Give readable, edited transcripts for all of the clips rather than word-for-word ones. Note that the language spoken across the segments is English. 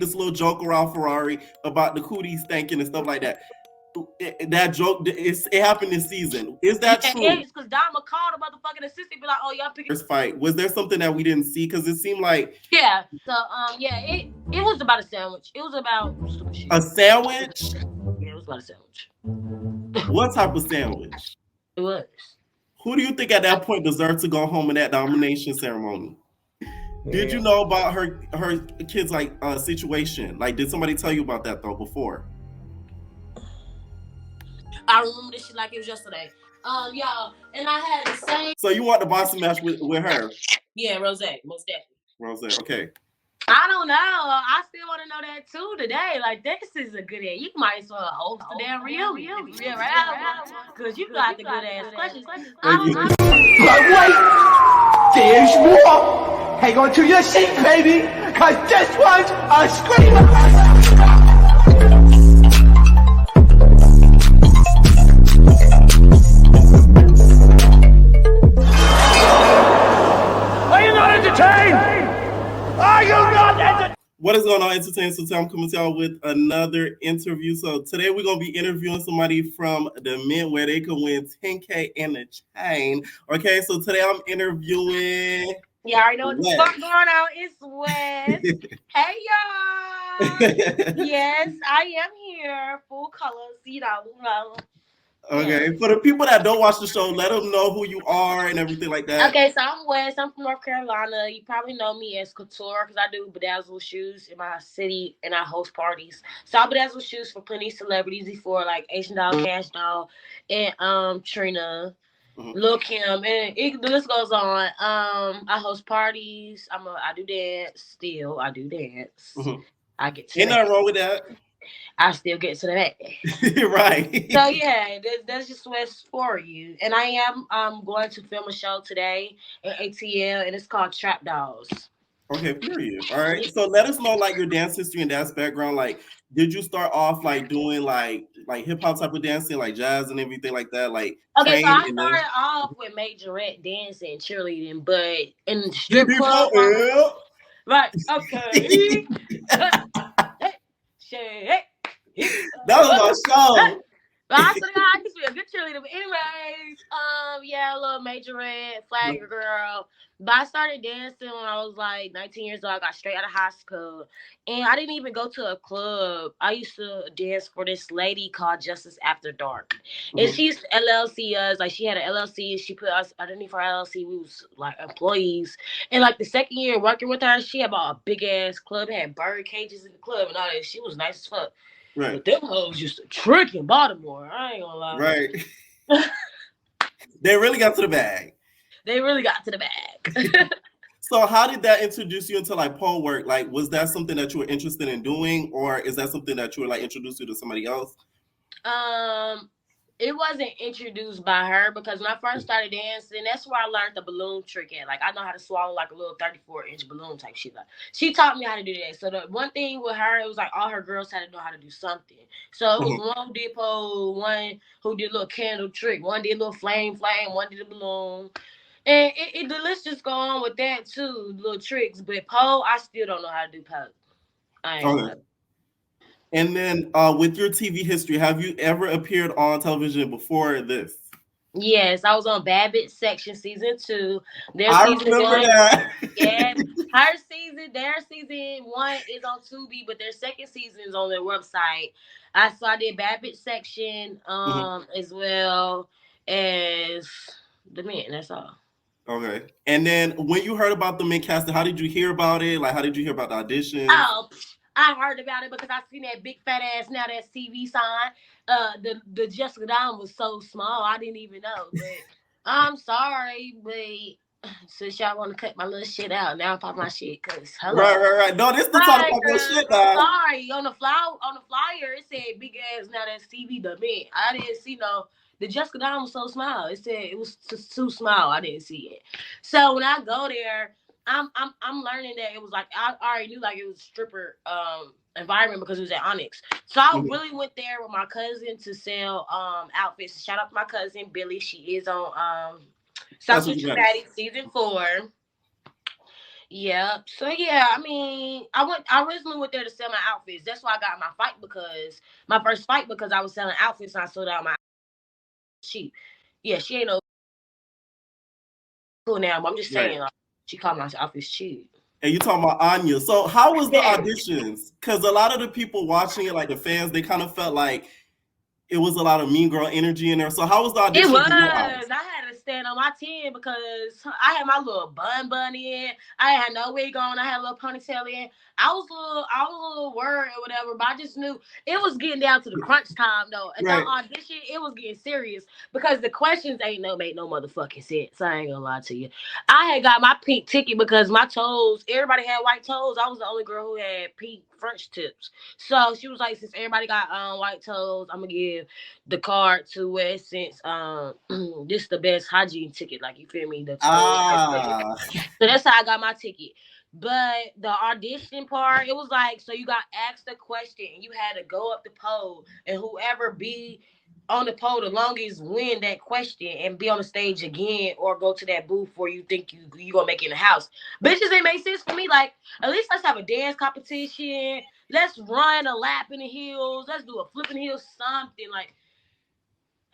this little joke around Ferrari about the cooties stinking and stuff like that. That joke, it happened this season. Is that true? Yeah, it's because Dama called the motherfucking assistant, be like, "Oh, y'all picking." First fight. Was there something that we didn't see? Because it seemed like Yeah. So yeah, it was about a sandwich. It was about stupid shit. a sandwich. Yeah, it was about a sandwich. What type of sandwich? It was. Who do you think at that point deserved to go home in that nomination ceremony? Did you know about her kids like situation? Like, did somebody tell you about that though before? I remember this shit like it was yesterday. Y'all, and I had the same. So you want the boxing match with her? Yeah, Rozay, most definitely. Rozay, okay. I don't know. I still want to know that too today. Like, this is a good ass. You might as well host the damn reunion. Yeah, right. Because you got the good ass questions. But wait, there's more. Hang on to your seat, baby, because this one's a screamer. What is going on, entertainment? So I'm coming to y'all with another interview. So today we're gonna be interviewing somebody from the Mint where they can win 10K and a chain. Okay, so today I'm interviewing. Yeah, I already know what the fuck going on. It's Wes. Hey y'all. Yes, I am here, full colors. You know. Okay, for the people that don't watch the show, let them know who you are and everything like that. Okay, so I'm Wes. I'm from North Carolina. You probably know me as Couture because I do bedazzle shoes in my city and I host parties. So I bedazzle shoes for plenty of celebrities before, like Asian Doll, Cash Doll, and Trina, Lil Kim, and the list goes on. I host parties. I do dance. Still, I do dance. I get to ain't nothing wrong with that. I still get to the back. Right. So yeah, that's just what's for you. And I am going to film a show today at ATL, and it's called Trap Dolls. Okay, period. All right. So let us know like your dance history and dance background. Like, did you start off like doing like hip hop type of dancing, like jazz and everything like that? Like, okay, so I started off with majorette dancing, cheerleading, but in the strip club. Right. Okay. That was my show. I said, I used to be a good cheerleader. But anyways, yeah, a little majorette, flagger girl. But I started dancing when I was like 19 years old. I got straight out of high school. And I didn't even go to a club. I used to dance for this lady called Justice After Dark. And she used to LLC us. Like, she had an LLC, and she put us underneath her LLC. We was like employees. And like the second year working with her, she had bought a big ass club, had bird cages in the club and all that. She was nice as fuck. Right. But them hoes used to trick in Baltimore. I ain't gonna lie. Right. They really got to the bag. They really got to the bag. So how did that introduce you into like pole work? Like, was that something that you were interested in doing, or is that something that you were like introduced you to somebody else? It wasn't introduced by her because when I first started dancing, that's where I learned the balloon trick at. Like, I know how to swallow like a little 34-inch balloon type shit. Like, she taught me how to do that. So the one thing with her, it was like all her girls had to know how to do something. So it was one who did pole, one who did a little candle trick, one did a little flame, one did a balloon. And the list just go on with that too, little tricks. But pole, I still don't know how to do pole. I ain't know. And then with your TV history, have you ever appeared on television before this? Yes, I was on Babbitt's Section Season 2. I remember that. Yeah, their season 1 is on Tubi, but their second season is on their website. So I did Babbitt's Section as well as the men. That's all. Okay. And then when you heard about the Mint casting, how did you hear about it? Like, how did you hear about the audition? Oh, I heard about it because I seen that big fat ass now that TV sign. The Jessica Dime was so small, I didn't even know. But I'm sorry, but since y'all want to cut my little shit out, now pop my shit. Cause hello. Right. No, this the time to pop your shit out. Sorry, on the flyer it said big ass now that's TV the Mint. I didn't see no. The Jessica Dime was so small. It said it was just too small. I didn't see it. So when I go there, I'm learning that it was like I already knew like it was a stripper environment because it was at Onyx. So I really went there with my cousin to sell outfits. Shout out to my cousin Billy. She is on South Central Patty season 4. Yeah. So yeah, I mean, I originally went there to sell my outfits. That's why I got my first fight because I was selling outfits and I sold out my cheap. Yeah, she ain't no cool now, but I'm just Right. saying, like, she called my outfits cheap. And you talking about Anya. So how was the auditions? Because a lot of the people watching it, like the fans, they kind of felt like it was a lot of mean girl energy in there. So how was the It auditions was. in your house? I had to stand on my 10 because I had my little bun in. I had no wig on. I had a little ponytail in. I was a little worried or whatever, but I just knew it was getting down to the crunch time though. At that Right. audition, it was getting serious because the questions ain't make no motherfucking sense. I ain't gonna lie to you. I had got my pink ticket because my toes, everybody had white toes. I was the only girl who had pink French tips. So she was like, since everybody got white toes, I'm gonna give the card to it since this the best hygiene ticket, like you feel me, the toes. Ah. So that's how I got my ticket. But the audition part, it was like, so you got asked a question and you had to go up the pole and whoever be on the pole the longest win that question and be on the stage again or go to that booth where you think you gonna make it in the house. Bitches ain't make sense for me. Like, at least let's have a dance competition. Let's run a lap in the hills. Let's do a flipping hill, something like.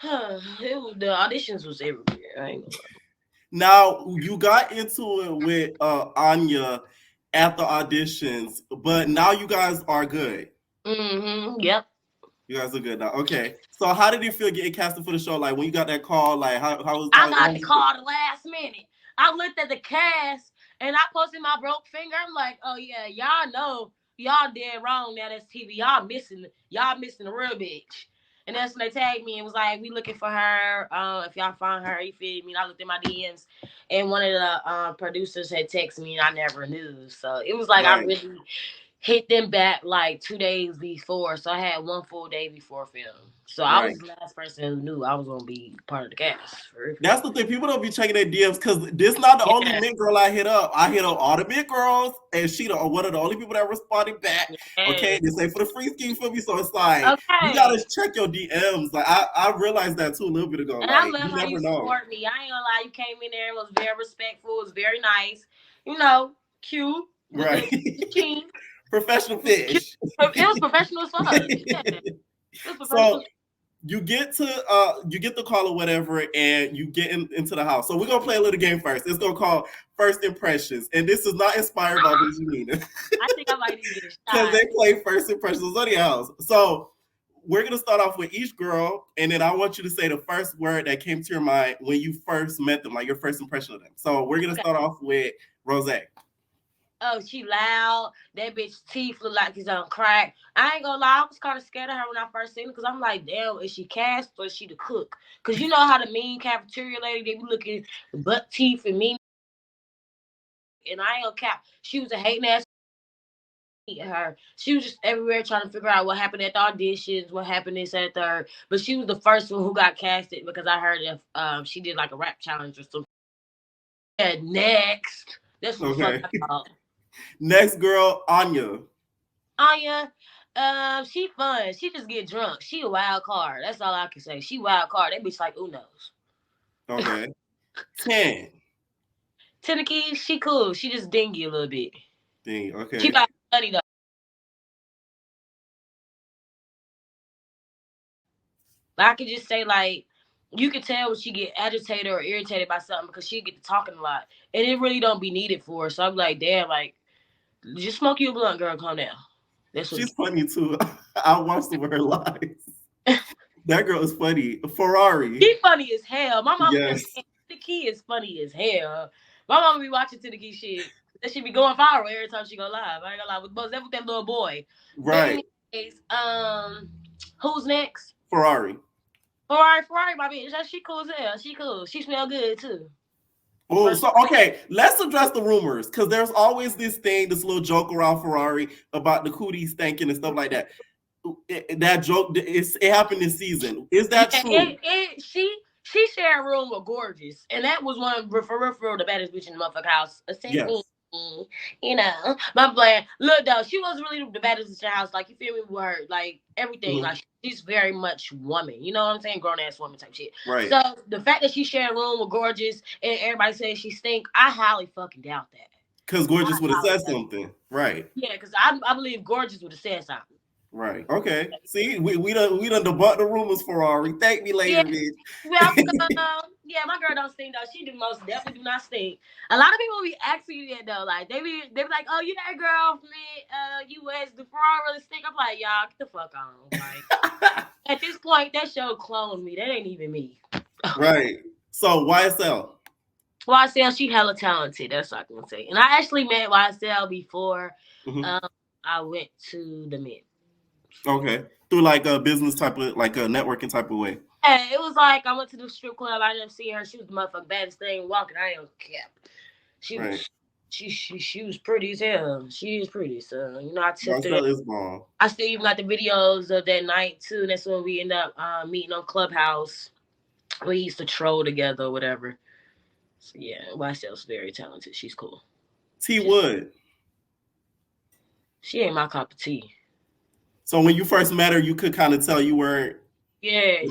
The auditions was everywhere. I ain't gonna lie. Now you got into it with Anya at the auditions, but now you guys are good. Yep. You guys are good now. Okay. So how did you feel getting casted for the show? Like when you got that call, like I got was the it? call the last minute. I looked at the cast and I posted my broke finger. I'm like, oh yeah, y'all know y'all dead wrong now. That's TV. Y'all missing the real bitch. And that's when they tagged me and was like, we looking for her. If y'all find her, you feel me? And I looked at my DMs and one of the producers had texted me and I never knew. So it was like I Right. really hit them back like 2 days before. So I had one full day before film. So I Right. was the last person who knew I was gonna be part of the cast. That's the thing. People don't be checking their DMs because this not the only Yeah. mid girl I hit up. I hit up all the mid girls, and she one of the only people that responded back. Okay, Yes. they say for the free scheme for me. So it's like you Okay. gotta check your DMs. Like I realized that too a little bit ago. And I Like love you how you never know. support me. I ain't gonna lie, you came in there and was very respectful, was very nice. You know, cute. Right. Cute. Professional It was cute. fish. It was professional as fuck. Yeah. It was So professional. you get the call or whatever, and you get into the house. So we're gonna play a little game first. It's gonna call First Impressions, and this is not inspired by Benjamin I think I might even get a because shot. they play First Impressions on the house. So we're gonna start off with each girl, and then I want you to say the first word that came to your mind when you first met them, like your first impression of them. So we're gonna Okay. start off with Rozay. Oh, she loud. That bitch teeth look like it's on crack. I ain't gonna lie, I was kind of scared of her when I first seen her because I'm like, damn, is she cast or is she the cook? Because you know how the mean cafeteria lady, they be looking butt teeth and mean. And I ain't gonna cap. She was a hating ass. Her. She was just everywhere trying to figure out what happened at the auditions, what happened this at third. But she was the first one who got casted because I heard if she did like a rap challenge or something. Yeah, next. That's what the fuck Okay. I thought. Next girl, Anya. Anya, she fun. She just get drunk. She a wild card. That's all I can say. She wild card. That bitch like Uno's. Okay. 10. Tenakey, she cool. She just dingy a little bit. Dang, She okay. like funny though. I could just say like you could tell when she get agitated or irritated by something because she get to talking a lot, and it really don't be needed for her. So I'm like, damn, like just smoke you a blunt, girl. Calm down. That's what. She's funny too. I watched the word lies. That girl is funny. Ferrari. He funny as hell. My mama been Yes. saying the key is funny as hell. My mama be watching to the key shit. That shit be going viral every time she go live. I ain't gonna lie with most with that little boy. But Right. anyways, who's next? Ferrari. Ferrari, my bitch. She cool as hell. She cool. She smell good too. Oh, First, so okay, let's address the rumors because there's always this thing, this little joke around Ferrari about the cooties stinking and stuff like that. That joke, it happened this season. Is yeah, that true? she shared a room with Gorgeous, and that was one referral the baddest bitch in the motherfucking house. Except me. Yes. You know, my plan. Look though, she wasn't really the baddest in the house. Like you feel me with her, like everything. Mhm. Like she's very much woman. You know what I'm saying? Grown ass woman type shit. Right. So the fact that she shared a room with Gorgeous and everybody says she stink, I highly fucking doubt that. Because Gorgeous would have said something. Right. Yeah, because I believe Gorgeous would have said something. Right. Okay. See, we done debunked the rumors for Ari. Thank me later, bitch. Welcome. Yeah, my girl don't stink though. She most definitely do not stink. A lot of people be asking you that though. Like they be like, oh, you that girl from US, do Ferrari really stink? I'm like, y'all, get the fuck on. Like at this point, that show cloned me. That ain't even me. Right. So YSL. YSL, she hella talented. That's what I can say. And I actually met YSL before I went to the Mint. Okay. Through like a business type of, like a networking type of way. Yeah, it was like I went to the strip club. I didn't see her. She was the motherfucking baddest thing walking. I ain't care. She was she was pretty as hell. She is pretty. So I tipped her. I still even got the videos of that night too. And that's when we ended up meeting on Clubhouse. We used to troll together or whatever. So yeah, YSL's very talented. She's cool. T Wood. She ain't my cup of tea. So when you first met her, you could kind of tell you weren't. Yeah,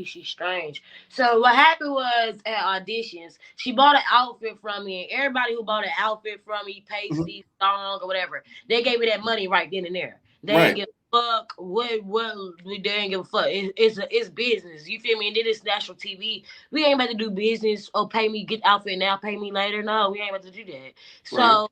she's strange. So what happened was at auditions, she bought an outfit from me, and everybody who bought an outfit from me, pasty, song, or whatever, they gave me that money right then and there. They didn't give a fuck what they didn't give a fuck. It's business. You feel me? And then it's national TV. We ain't about to do business or pay me, get outfit now, pay me later. No, we ain't about to do that. So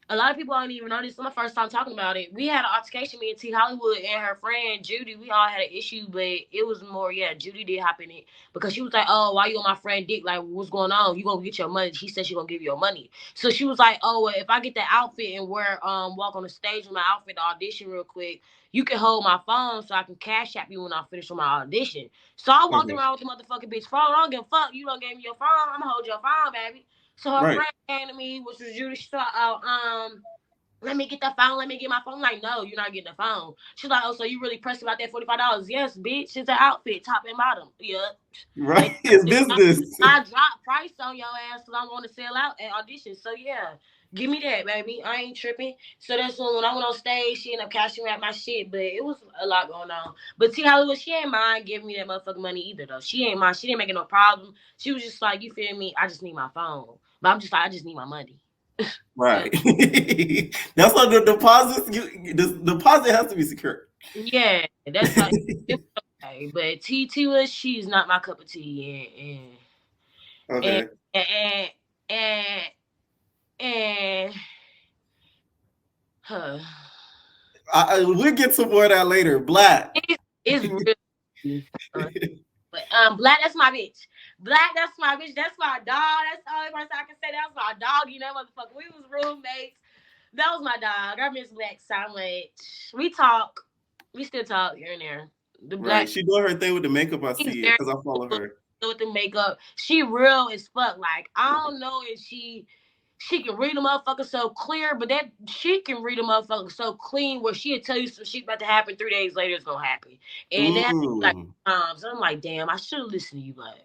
a lot of people don't even know this. It's my first time talking about it. We had an altercation, me and T Hollywood and her friend Judy. We all had an issue, but it was more, Judy did hop in it because she was like, oh, why you on my friend dick? Like, what's going on? You gonna get your money. She said she gonna give you your money. So she was like, oh, well, if I get that outfit and walk on the stage with my outfit to audition real quick, you can hold my phone so I can cash app you when I finish with my audition. So I walked around with the motherfucking bitch phone. I don't give a fuck. You don't give me your phone. I'm gonna hold your phone, baby. So her friend came to me, which was Judy. She thought, let me get the phone. Let me get my phone. I'm like, no, you're not getting the phone. She's like, oh, so you really pressed about that $45? Yes, bitch. It's an outfit, top and bottom. Yeah. Right. It's business. I dropped price on your ass because I want to sell out at audition. So, yeah, give me that, baby. I ain't tripping. So that's when I went on stage, she ended up cashing out my shit. But it was a lot going on. But T Hollywood, she ain't mind giving me that motherfucking money either, though. She ain't mind. She didn't make it no problem. She was just like, you feel me? I just need my phone. But I'm just like, I just need my money. Right. That's like the deposits. The deposit has to be secure. Yeah, that's like okay. But T was she's not my cup of tea. Okay. And we'll get to more of that later. Black. It's real. But Black, that's my bitch. Black, that's my bitch. That's my dog. That's the only person I can say that's my dog. You know, motherfucker. We was roommates. That was my dog. I miss Black so much. We talk. We still talk here and there. The Black, she doing her thing with the makeup. I see it because I follow her. With the makeup, she real as fuck. Like I don't know if she can read a motherfucker so clear, but that she can read a motherfucker so clean where she'll tell you some shit about to happen 3 days later. It's gonna happen, and that's like so I'm like, damn, I should have listened to you, Black.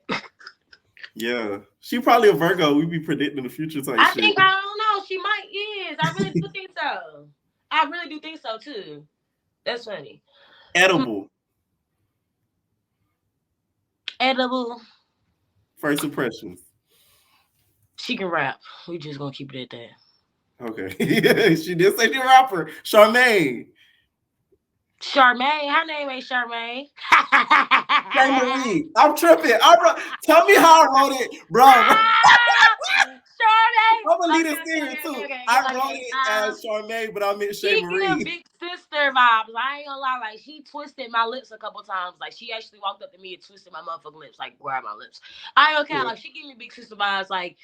Yeah, she probably a Virgo. We be predicting the future type shit. Think I don't know. She might is. I really do think so. I really do think so too. That's funny. Edible. First impressions. She can rap. We just gonna keep it at that. Okay. She did say she a rapper. Charmaine. Her name ain't Charmaine. Marie. I'm tripping. Tell me how I wrote it, bro. Charmaine. I'm gonna leave this here too. I wrote it as Charmaine, but I meant Shay Marie. She big sister vibes. I ain't gonna lie. Like she twisted my lips a couple times. Like she actually walked up to me and twisted my motherfucking lips. Like grab my lips. I don't care. Like she gave me big sister vibes. Like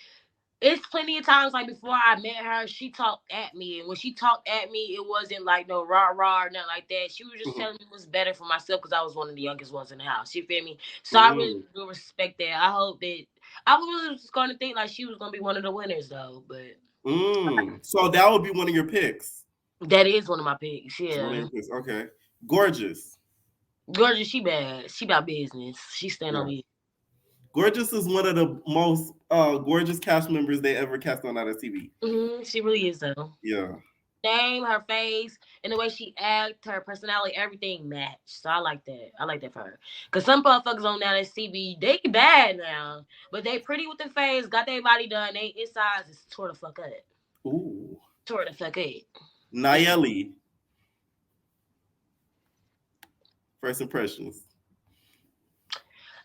it's plenty of times like before I met her, she talked at me, and when she talked at me, it wasn't like no rah or nothing like that. She was just telling me what's better for myself because I was one of the youngest ones in the house. You feel me? So I really do respect that. I hope that I was really just going to think like she was going to be one of the winners though, but so that would be one of your picks. That is one of my picks. Yeah. One of your picks. Okay. Gorgeous, she bad. She about business. She stand on me. Gorgeous is one of the most gorgeous cast members they ever cast on out of TV. She really is though. Yeah. name, her face, and the way she act, her personality, everything matched. So I like that. I like that for her. Cause some motherfuckers on now that CB, they bad now, but they pretty with the face, got their body done. They insides is tore the fuck up. Ooh. Tore the fuck up. Nayeli. First impressions.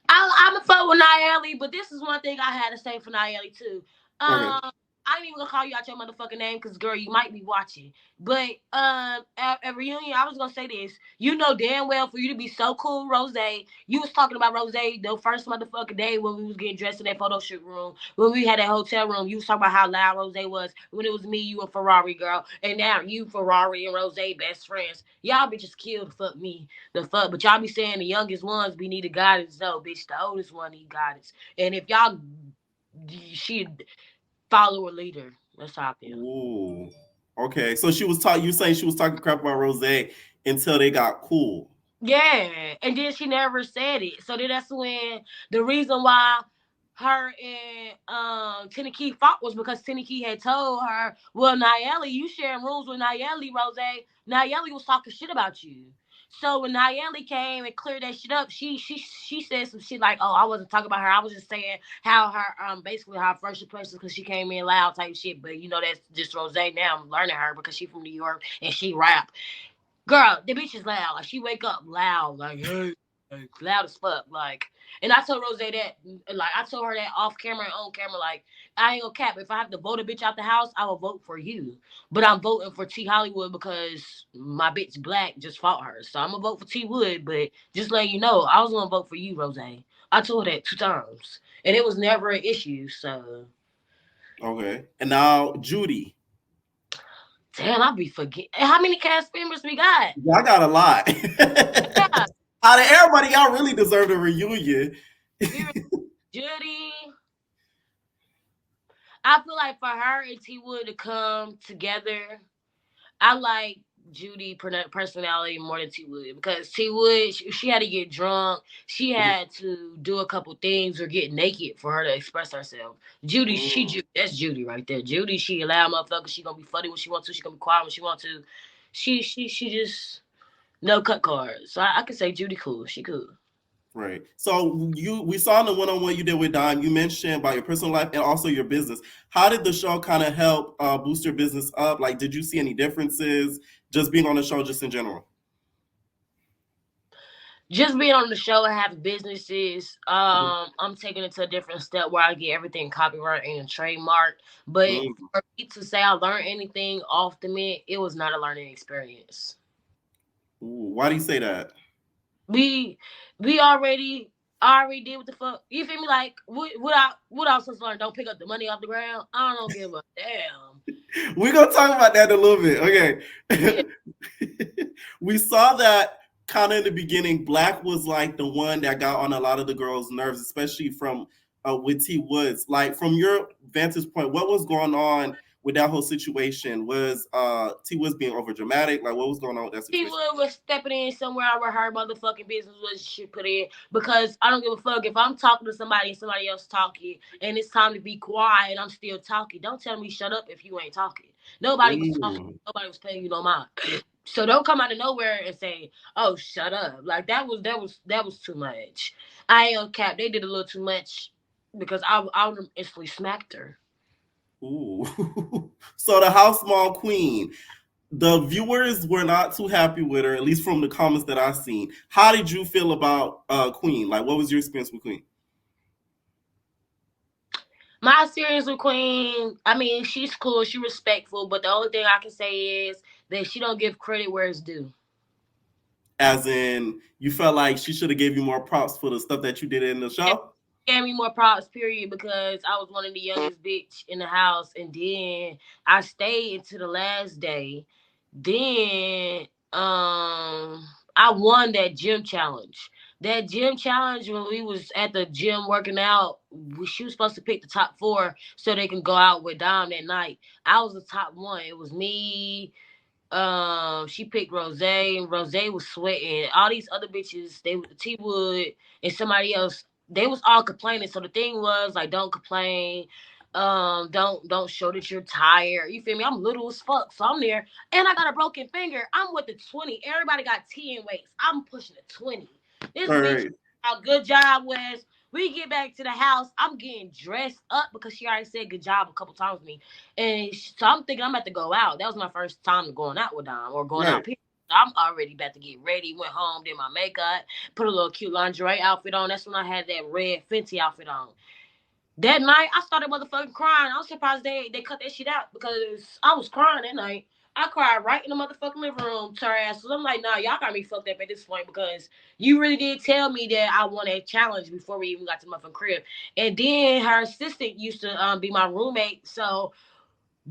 I'm a fuck with Nayeli, but this is one thing I had to say for Nayeli too. Okay. I ain't even gonna call you out your motherfucking name because girl, you might be watching. But at reunion, I was gonna say this. You know damn well for you to be so cool, Rozay. You was talking about Rozay the first motherfucking day when we was getting dressed in that photo shoot room. When we had that hotel room, you was talking about how loud Rozay was. When it was me, you and Ferrari girl, and now you, Ferrari, and Rozay best friends. Y'all bitches killed fuck me. The fuck, but y'all be saying the youngest ones be needed guidance though, bitch. The oldest one need guidance. And if y'all she follow a leader, that's how I feel. Ooh. Okay. So she was talking. You saying she was talking crap about Rozay until they got cool. Yeah, and then she never said it. So then that's when the reason why her and Tenakey fought was because Tenakey had told her, well, Nayeli, you sharing rooms with Nayeli, Rozay. Nayeli was talking shit about you. So when Nayeli came and cleared that shit up, she said some shit like, oh, I wasn't talking about her. I was just saying how her basically her first impressions because she came in loud type shit. But you know that's just Rozay now. I'm learning her because she from New York and she rap. Girl, the bitch is loud. Like she wake up loud, like hey, loud as fuck. Like, and I told Rozay that, like I told her that off camera and on camera. Like, I ain't gonna cap. If I have to vote a bitch out the house, I will vote for you. But I'm voting for T Hollywood because my bitch Black just fought her. So I'm gonna vote for T Wood. But just letting you know, I was gonna vote for you, Rozay. I told her that 2 times, and it was never an issue. So. Okay. And now Judy. Damn, I be forgetting. How many cast members we got? Yeah, I got a lot. Yeah. Out of everybody, y'all really deserve a reunion. Judy. I feel like for her and T Wood to come together, I like Judy personality more than T Wood because T Wood she had to get drunk, she had to do a couple things or get naked for her to express herself. Judy, that's Judy right there. Judy, she allow motherfuckers. She gonna be funny when she want to. She gonna be quiet when she want to. She just no cut cards. So I can say Judy cool. She cool. Right. So we saw in the one-on-one you did with Dime, you mentioned about your personal life and also your business. How did the show kind of help boost your business up? Like, did you see any differences just being on the show, just in general? Just being on the show and having businesses, I'm taking it to a different step where I get everything copyright and trademark. But for me to say I learned anything off the Mint, it was not a learning experience. Ooh, why do you say that? We already did what the fuck. You feel me? Like what else to learn? Don't pick up the money off the ground. I don't give a damn. We're gonna talk about that in a little bit. Okay. Yeah. We saw that kind of in the beginning. Black was like the one that got on a lot of the girls' nerves, especially from with T Woods. Like from your vantage point, what was going on with that whole situation? Was T Woods being over dramatic? Like what was going on with that situation? T Wood was stepping in somewhere where her motherfucking business was she put in because I don't give a fuck if I'm talking to somebody and somebody else talking and it's time to be quiet and I'm still talking. Don't tell me shut up if you ain't talking. Nobody was talking. Nobody was paying you no mind. So don't come out of nowhere and say, "Oh, shut up!" Like that was too much. I ain't on cap. They did a little too much because I would have instantly smacked her. Ooh. So the house small queen. The viewers were not too happy with her, at least from the comments that I've seen. How did you feel about Queen? Like, what was your experience with Queen? My experience with Queen, I mean, she's cool, she's respectful, but the only thing I can say is that she don't give credit where it's due. As in, you felt like she should have gave you more props for the stuff that you did in the show? Gave me more props, period, because I was one of the youngest bitch in the house, and then I stayed into the last day. Then I won that gym challenge. That gym challenge when we was at the gym working out, she was supposed to pick the top 4 so they can go out with Dom that night. I was the top 1. It was me. She picked Rozay, and Rozay was sweating. All these other bitches, they T Wood and somebody else, they was all complaining. So the thing was like, don't complain. Don't show that you're tired. You feel me? I'm little as fuck, so I'm there, and I got a broken finger. I'm with the 20. Everybody got 10 weights. I'm pushing the 20. This bitch, how good job was. We get back to the house. I'm getting dressed up because she already said good job a couple times with me, and so I'm thinking I'm about to go out. That was my first time going out with Dom or going out. Period. I'm already about to get ready. Went home, did my makeup, put a little cute lingerie outfit on. That's when I had that red Fenty outfit on. That night, I started motherfucking crying. I was surprised they cut that shit out because I was crying that night. I cried right in the motherfucking living room to her ass. So I'm like, nah, y'all got me fucked up at this point because you really did tell me that I won a challenge before we even got to the motherfucking crib. And then her assistant used to be my roommate. So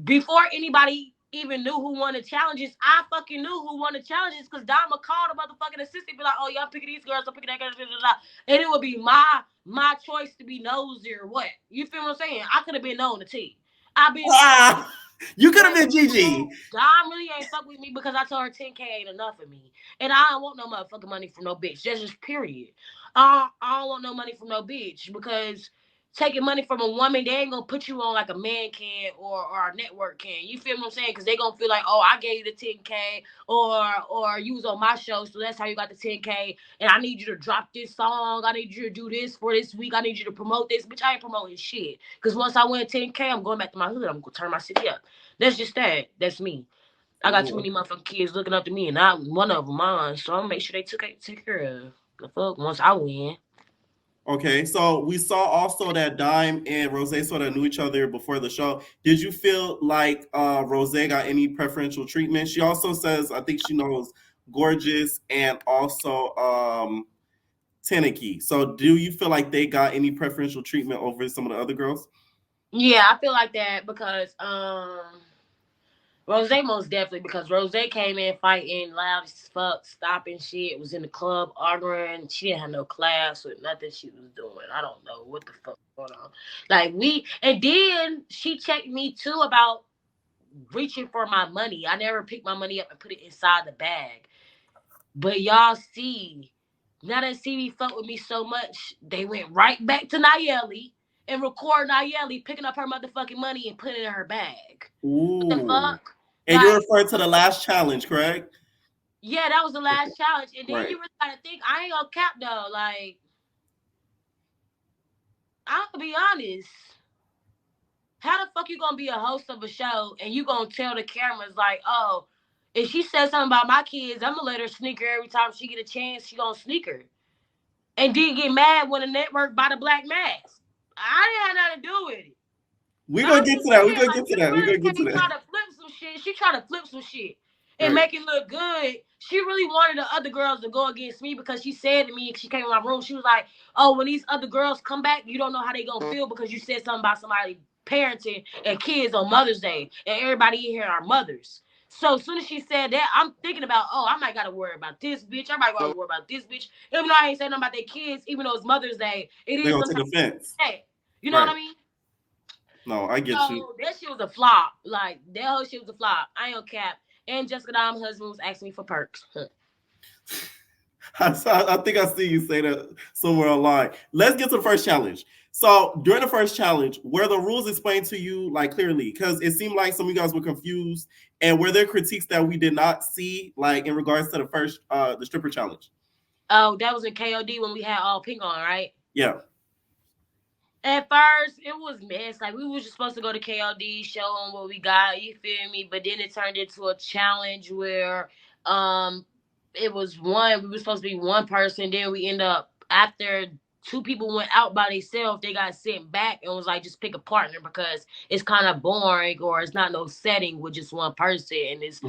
before anybody even knew who won the challenges, I fucking knew who won the challenges because Dama called the motherfucking assistant, be like, oh, y'all picking these girls, I'm picking that girl, blah, blah, blah. And it would be my choice to be nosy or what. You feel what I'm saying? I could have been known to T. I've been you could have been Gigi. Dom really ain't fuck with me because I told her 10K ain't enough for me. And I don't want no motherfucking money from no bitch. That's just period. I don't want no money from no bitch because taking money from a woman, they ain't gonna put you on like a man can or a network can. You feel what I'm saying? Because they gonna feel like, oh, I gave you the 10K or you was on my show, so that's how you got the 10K. And I need you to drop this song. I need you to do this for this week. I need you to promote this. Bitch, I ain't promoting shit. Because once I win 10K, I'm going back to my hood. I'm gonna turn my city up. That's just that. That's me. I got too many motherfucking kids looking up to me, and I'm one of them mine. So I'm gonna make sure they take care of the fuck once I win. Okay, so we saw also that Dime and Rozay sort of knew each other before the show. Did you feel like Rozay got any preferential treatment? She also says, I think she knows Gorgeous and also Tenakey. So do you feel like they got any preferential treatment over some of the other girls? Yeah, I feel like that because Rozay most definitely, because Rozay came in fighting loud as fuck, stopping shit, was in the club arguing. She didn't have no class with nothing she was doing. I don't know what the fuck going on. Like and then she checked me too about reaching for my money. I never picked my money up and put it inside the bag. But y'all see, now that CV fuck with me so much, they went right back to Nayeli and record Nayeli picking up her motherfucking money and putting it in her bag. Ooh. What the fuck? And like, you're referring to the last challenge, correct? Yeah, that was the last challenge. And then you really gotta think, I ain't gonna cap though. Like, I'm gonna be honest. How the fuck you gonna be a host of a show and you gonna tell the cameras like, oh, if she says something about my kids, I'm gonna let her sneak her every time she get a chance. She gonna sneak her, and then get mad when the network buy the black mask. I didn't have nothing to do with it. We gonna get to that. We gonna get to that. We gonna get to that. Try to flip some shit. She tried to flip some shit and make it look good. She really wanted the other girls to go against me because she said to me, she came in my room, she was like, oh, when these other girls come back, you don't know how they gonna feel because you said something about somebody parenting and kids on Mother's Day, and everybody in here are mothers. So as soon as she said that, I'm thinking about, oh, I might gotta worry about this bitch. I might gotta worry about this bitch. Even though I ain't saying nothing about their kids, even though it's Mother's Day, it is sometimes offense. You know what I mean? No, I get you. That shit was a flop. Like, that whole shit was a flop. I ain't gonna cap. And Jessica Dom's husband was asking me for perks. I think I see you say that somewhere online. Let's get to the first challenge. So during the first challenge, were the rules explained to you like clearly? Because it seemed like some of you guys were confused. And were there critiques that we did not see, like in regards to the first the stripper challenge? Oh, that was in KOD when we had all pink on, right? Yeah. At first, it was mess. Like, we were just supposed to go to KOD, show them what we got, you feel me? But then it turned into a challenge where it was we were supposed to be one person. Then we end up, after two people went out by themselves, they got sent back and was like, just pick a partner because it's kind of boring or it's not no setting with just one person and it's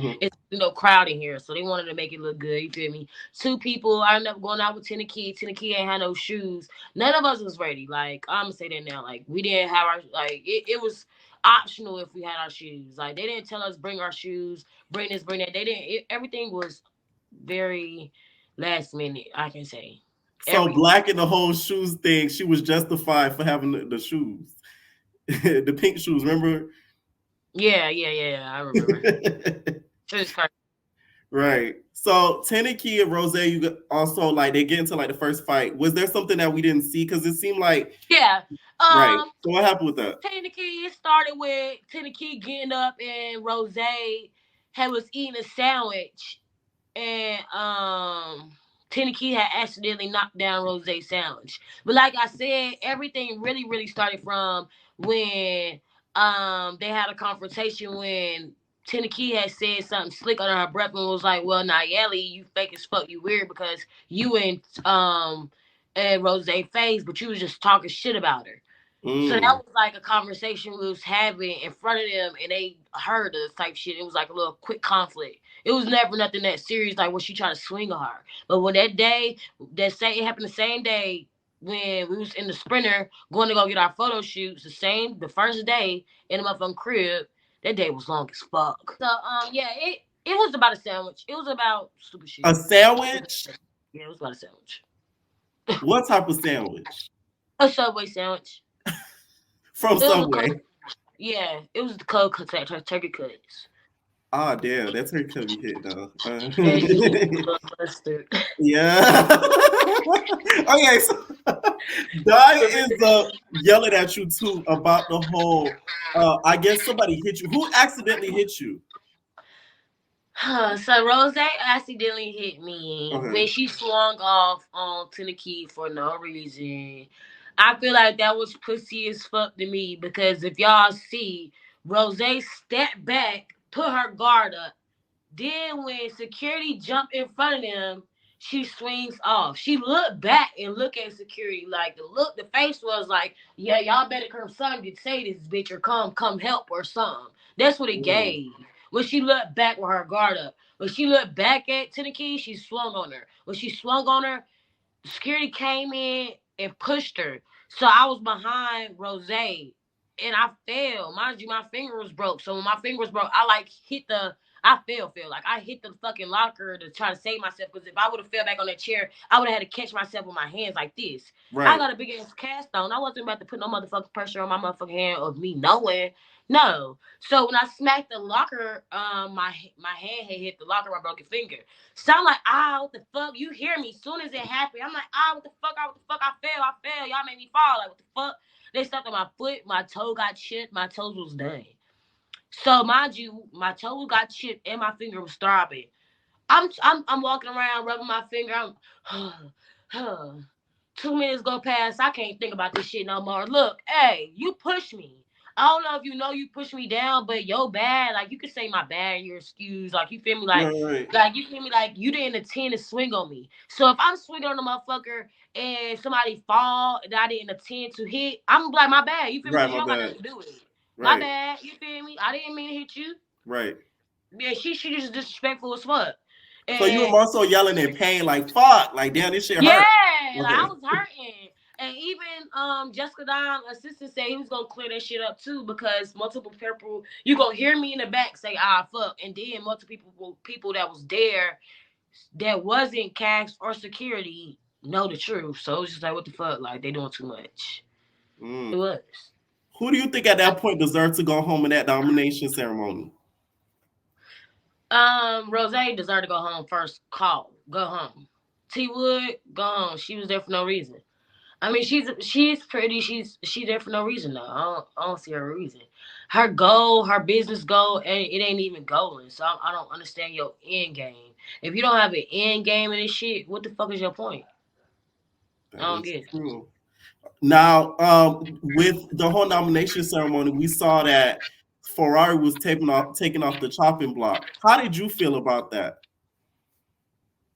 crowd in here. So they wanted to make it look good, you feel me? Two people, I ended up going out with Tenakey. Tenakey ain't had no shoes. None of us was ready. Like, I'm gonna say that now. Like, we didn't have our, like, it was optional if we had our shoes. Like, they didn't tell us bring our shoes, bring this, bring that. They didn't, everything was very last minute, I can say. So Black in the whole shoes thing, she was justified for having the shoes. The pink shoes, remember? Yeah, I remember. Right. So Tenakey and Rozay, you also like they get into like the first fight. Was there something that we didn't see? Because it seemed like Yeah. right. So what happened with that? Tenakey, it started with Tenakey getting up and Rozay was eating a sandwich, and Tenakey had accidentally knocked down Rozay's sandwich. But like I said, everything really started from when they had a confrontation when Tenakey had said something slick under her breath and was like, "Well, Nayeli, you fake as fuck, you weird because you and Rozay face, but you was just talking shit about her." So that was like a conversation we was having in front of them, and they heard us type shit. It was like a little quick conflict. It was never nothing that serious, like when she tried to swing on her. But when it happened the same day when we was in the Sprinter going to go get our photo shoots. The first day in the motherfucking crib. That day was long as fuck. So yeah, it was about a sandwich. It was about stupid shit. A sandwich? Yeah, it was about a sandwich. What type of sandwich? A Subway sandwich. From Subway. Yeah, it was the cold turkey cuts. Oh damn, that's her could be hit though. Yeah. Okay, so Di is yelling at you too about the whole. I guess somebody hit you. Who accidentally hit you? So Rozay accidentally hit me when she swung off on Tenakey for no reason. I feel like that was pussy as fuck to me because if y'all see, Rozay stepped back, put her guard up. Then when security jumped in front of them, she swings off. She looked back and looked at security like the face was like, yeah, y'all better come something to say this bitch or come help or something. That's what it gave. When she looked back with her guard up. When she looked back at Tenakey, she swung on her. When she swung on her, security came in and pushed her. So I was behind Rozay and I fell. Mind you, my finger was broke. So when my finger was broke, I fell. Like I hit the fucking locker to try to save myself. Because if I would have fell back on that chair, I would have had to catch myself with my hands like this. Right. I got a big ass cast on. I wasn't about to put no motherfucking pressure on my motherfucking hand of me knowing. No. So when I smacked the locker, my hand had hit the locker, my broken finger. So I'm like, what the fuck? You hear me? As soon as it happened, I'm like, what the fuck? I fell. Y'all made me fall. Like, what the fuck? They stepped on my foot. My toe got chipped. My toes was done. So mind you, my toe got chipped and my finger was throbbing. I'm walking around rubbing my finger. I'm 2 minutes go past. I can't think about this shit no more. Look, hey, you push me. I don't know if you know you pushed me down, but yo bad. Like you could say my bad, your excuse. Like you feel me? Like you feel me? Like you didn't intend to swing on me. So if I'm swinging on a motherfucker and somebody fall and I didn't intend to hit, I'm like my bad. You feel me? You don't got nothing to do with it. My bad. You feel me? I didn't mean to hit you. Right. Yeah, she just disrespectful as fuck. And so you were also yelling in pain, like fuck, like damn, this shit hurt. Yeah, like I was hurting. And even Jessica Don assistant said he was gonna clear that shit up too because multiple people you gonna hear me in the back say fuck, and then multiple people that was there that wasn't cast or security know the truth. So it was just like what the fuck, like they doing too much. It was. Who do you think at that point deserved to go home in that nomination ceremony? Rozay deserved to go home first. Go home. T Wood, go home. She was there for no reason. I mean, she's pretty. She's there for no reason though. I don't see her reason. Her goal, her business goal, and it ain't even going. So I don't understand your end game. If you don't have an end game in this shit, what the fuck is your point? I don't get it. Now, with the whole nomination ceremony, we saw that Ferrari was taking off the chopping block. How did you feel about that?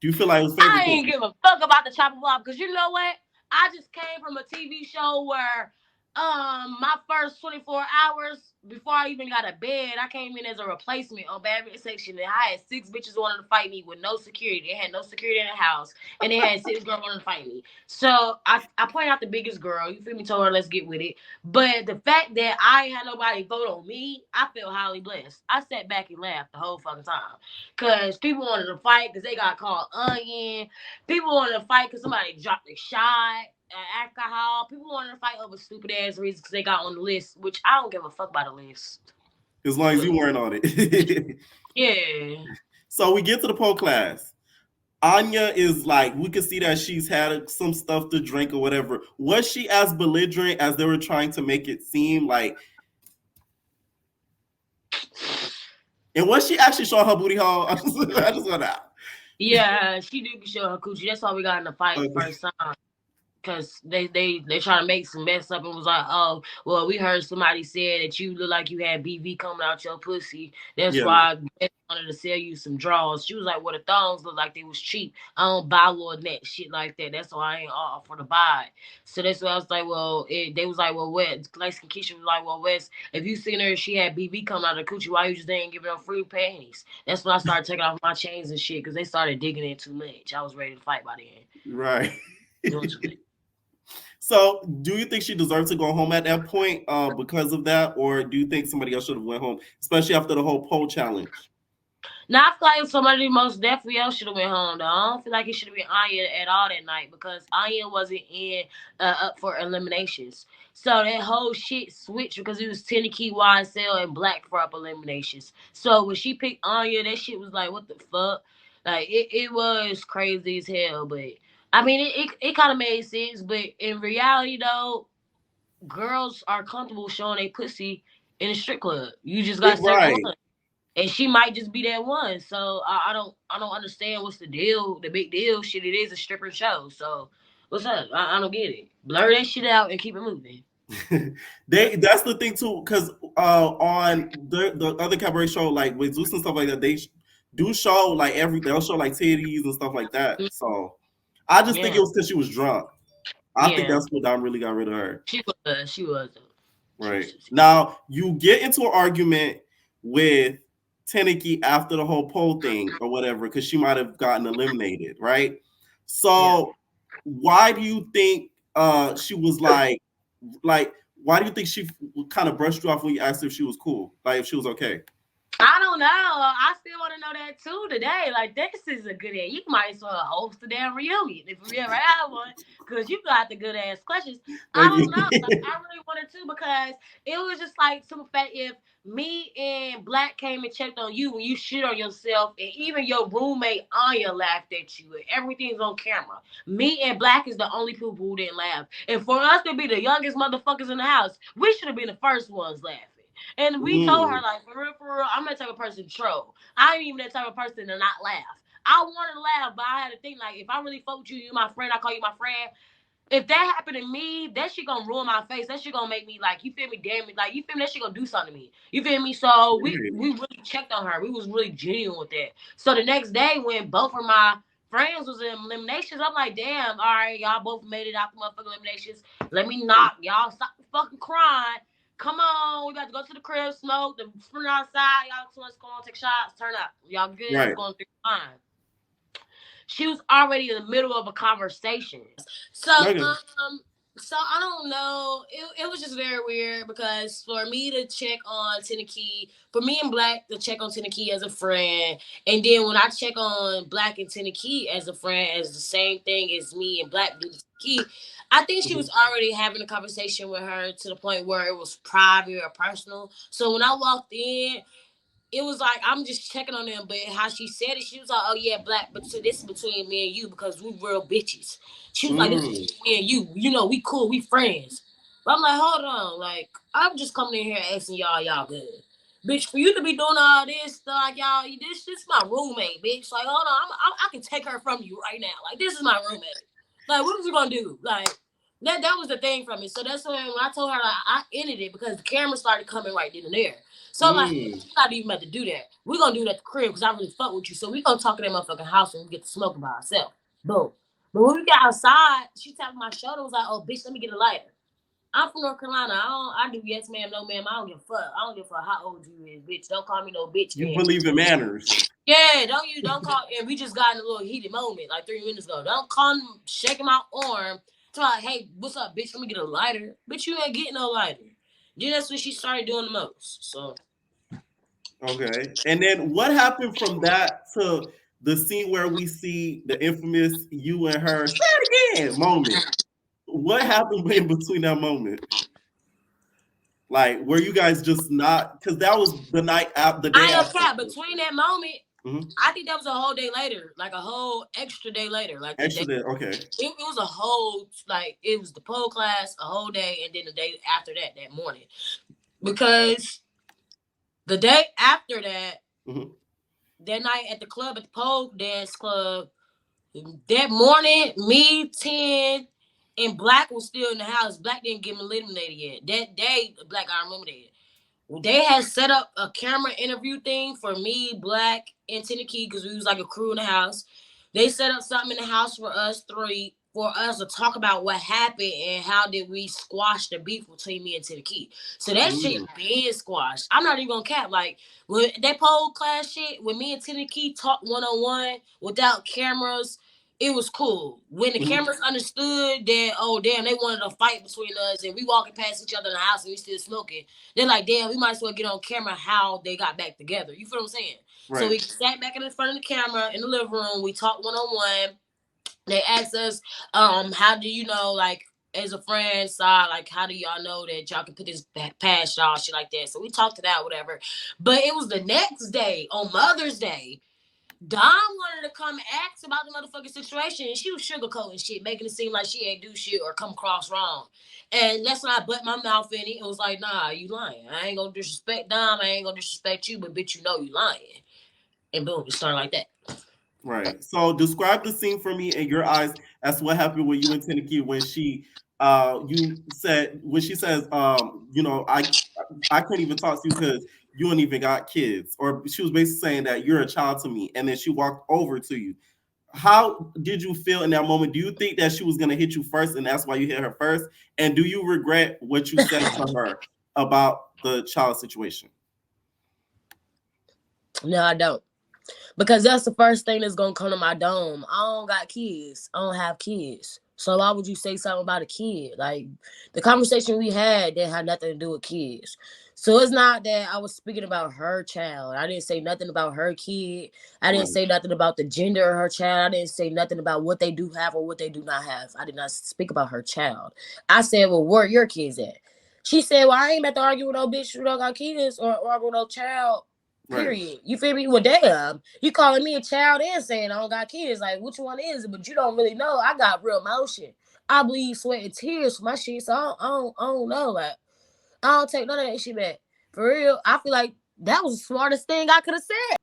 Do you feel like it was favorable? I ain't give a fuck about the chopping block because you know what? I just came from a TV show where my first 24 hours before I even got a bed, I came in as a replacement on Bad Bitch Section, and I had 6 bitches wanting to fight me with no security. They had no security in the house, and they had 6 girls wanting to fight me. So I pointed out the biggest girl. You feel me? Told her let's get with it. But the fact that I ain't had nobody vote on me, I feel highly blessed. I sat back and laughed the whole fucking time because people wanted to fight because they got called onion. People wanted to fight because somebody dropped a shot. Alcohol. People wanted to fight over stupid ass reasons because they got on the list, which I don't give a fuck about the list. As long as you weren't on it. Yeah. So we get to the pole class. Anya is like, we can see that she's had some stuff to drink or whatever. Was she as belligerent as they were trying to make it seem? Like, and was she actually showing her booty hole? I just want to. Yeah, she did be showing her coochie. That's why we got in the fight first time. Because they trying to make some mess up and was like, oh, well, we heard somebody say that you look like you had BV coming out your pussy. That's why I wanted to sell you some drawers. She was like, well, the thongs look like they was cheap. I don't buy little net shit like that. That's why I ain't all for the buy. So that's why I was like, well, they was like, well, Wes, Lexington Keisha was like, well, Wes, if you seen her, she had BV coming out of the coochie, why you just didn't give her free panties? That's when I started taking off my chains and shit because they started digging in too much. I was ready to fight by then. Right. Doing too much. So, do you think she deserved to go home at that point because of that, or do you think somebody else should have went home, especially after the whole pole challenge? Now, I feel like somebody most definitely else should have went home, though. I don't feel like it should have been Anya at all that night because Anya wasn't up for eliminations. So that whole shit switched because it was Tenakey, YSL, and Black for up eliminations. So when she picked Anya, that shit was like, what the fuck? Like, it was crazy as hell, but I mean, it kind of made sense, but in reality, though, girls are comfortable showing a pussy in a strip club. You just got to say one. And she might just be that one. So I don't understand what's the deal, the big deal. Shit, it is a stripper show. So what's up? I don't get it. Blur that shit out and keep it moving. That's the thing too, because on the other cabaret show, like with Zeus and stuff like that, they do show like they'll show like titties and stuff like that. So I just think it was because she was drunk. I think that's what Dom really got rid of her. She was. Right. Now you get into an argument with Tenakey after the whole pole thing or whatever, because she might have gotten eliminated, right? So why do you think she was like why do you think she kind of brushed you off when you asked if she was cool, like if she was okay? I don't know. I still want to know that too today. Like, this is a good ass. You might as well host a damn reunion if we ever have one, because you got the good ass questions. I don't know. Like, I really wanted to, because it was just like some fact if me and Black came and checked on you when you shit on yourself, and even your roommate Anya laughed at you, and everything's on camera. Me and Black is the only people who didn't laugh. And for us to be the youngest motherfuckers in the house, we should have been the first ones laughing. And we told her, like, for real, I'm that type of person to troll. I ain't even that type of person to not laugh. I wanted to laugh, but I had to think, like, if I really fuck with you, you my friend, I call you my friend. If that happened to me, that shit gonna ruin my face. That shit gonna make me, like, you feel me, damn it. Like, you feel me, that shit gonna do something to me. You feel me? So we really checked on her. We was really genuine with that. So the next day, when both of my friends was in eliminations, I'm like, damn, all right, y'all both made it out the motherfucking eliminations. Let me knock. Y'all stop fucking crying. Come on, we got to go to the crib, smoke, the sprint outside. Y'all two let's go on, take shots, turn up. Y'all good? Right. Going through fine. She was already in the middle of a conversation. So, so I don't know. It was just very weird, because for me to check on Tenakey, for me and Black to check on Tenakey as a friend, and then when I check on Black and Tenakey as a friend, as the same thing as me and Black do to Tenakey, I think she was already having a conversation with her to the point where it was private or personal. So when I walked in, it was like, I'm just checking on them, but how she said it, she was like, oh yeah, Black, but so this is between me and you, because we real bitches. She was like, this is me and you, you know, we cool, we friends. But I'm like, hold on, like, I'm just coming in here asking y'all good. Bitch, for you to be doing all this, like, y'all, this is my roommate, bitch. Like, hold on, I can take her from you right now. Like, this is my roommate. Like, what was we gonna do? Like, that was the thing from me. So that's when I told her, like, I ended it because the camera started coming right then and there. So I'm like, you not even about to do that. We're gonna do that at the crib because I really fuck with you. So we gonna talk in that motherfucking house and we get to smoking by ourselves. Boom. But when we got outside, she tapped my shoulder, was like, oh bitch, let me get a lighter. I'm from North Carolina. I do yes ma'am, no ma'am. I don't give a fuck. I don't give a fuck how old you is, bitch. Don't call me no bitch. You believe in manners. Yeah, don't call. And we just got in a little heated moment like 3 minutes ago. Don't call me shaking my arm. To like, hey, what's up, bitch? Let me get a lighter. Bitch, you ain't getting no lighter. Then that's when she started doing the most. So. Okay. And then what happened from that to the scene where we see the infamous you and her say it again moment? What happened in between that moment? Like, were you guys just not, because that was the night after the day. I don't care. Between that moment, I think that was a whole day later, like a whole extra day later. Like extra day, okay. It was a whole, like, it was the pole class, a whole day, and then the day after that morning. Because the day after that, that night at the club, at the pole dance club, that morning, me, 10, and Black was still in the house. Black didn't get eliminated yet. That day, Black got eliminated. They had set up a camera interview thing for me, Black, and Tenakey, because we was like a crew in the house. They set up something in the house for us three, for us to talk about what happened and how did we squash the beef between me and Tenakey. So that shit being squashed. I'm not even gonna cap. Like, when that pole class shit, when me and Tenakey talked one-on-one without cameras, it was cool. When the cameras understood that, oh, damn, they wanted a fight between us and we walking past each other in the house and we still smoking, they're like, damn, we might as well get on camera how they got back together. You feel what I'm saying? Right. So we sat back in the front of the camera in the living room. We talked one-on-one. They asked us, how do you know, like, as a friend side, like, how do y'all know that y'all can put this past y'all, shit like that? So we talked it out, whatever. But it was the next day, on Mother's Day, Dom wanted to come ask about the motherfucking situation, and she was sugarcoating shit, making it seem like she ain't do shit or come across wrong. And that's when I butt my mouth in it. It was like, nah, you lying. I ain't gonna disrespect Dom. I ain't gonna disrespect you, but bitch, you know you lying. And boom, it started like that. Right. So describe the scene for me in your eyes as what happened with you and Tenakey when she she says, you know, I couldn't even talk to you because you ain't even got kids. Or she was basically saying that you're a child to me, and then she walked over to you. How did you feel in that moment? Do you think that she was gonna hit you first and that's why you hit her first? And do you regret what you said to her about the child situation? No, I don't. Because that's the first thing that's going to come to my dome. I don't got kids. I don't have kids. So why would you say something about a kid? Like, the conversation we had didn't have nothing to do with kids. So it's not that I was speaking about her child. I didn't say nothing about her kid. I didn't say nothing about the gender of her child. I didn't say nothing about what they do have or what they do not have. I did not speak about her child. I said, well, where are your kids at? She said, well, I ain't about to argue with no bitch who don't got kids or argue with no child. Period. Right. You feel me? Well, damn, you calling me a child and saying I don't got kids. Like, which one is it? But you don't really know. I got real emotion. I bleed sweat and tears for my shit. So I don't know. Like, I don't take none of that shit back. For real, I feel like that was the smartest thing I could have said.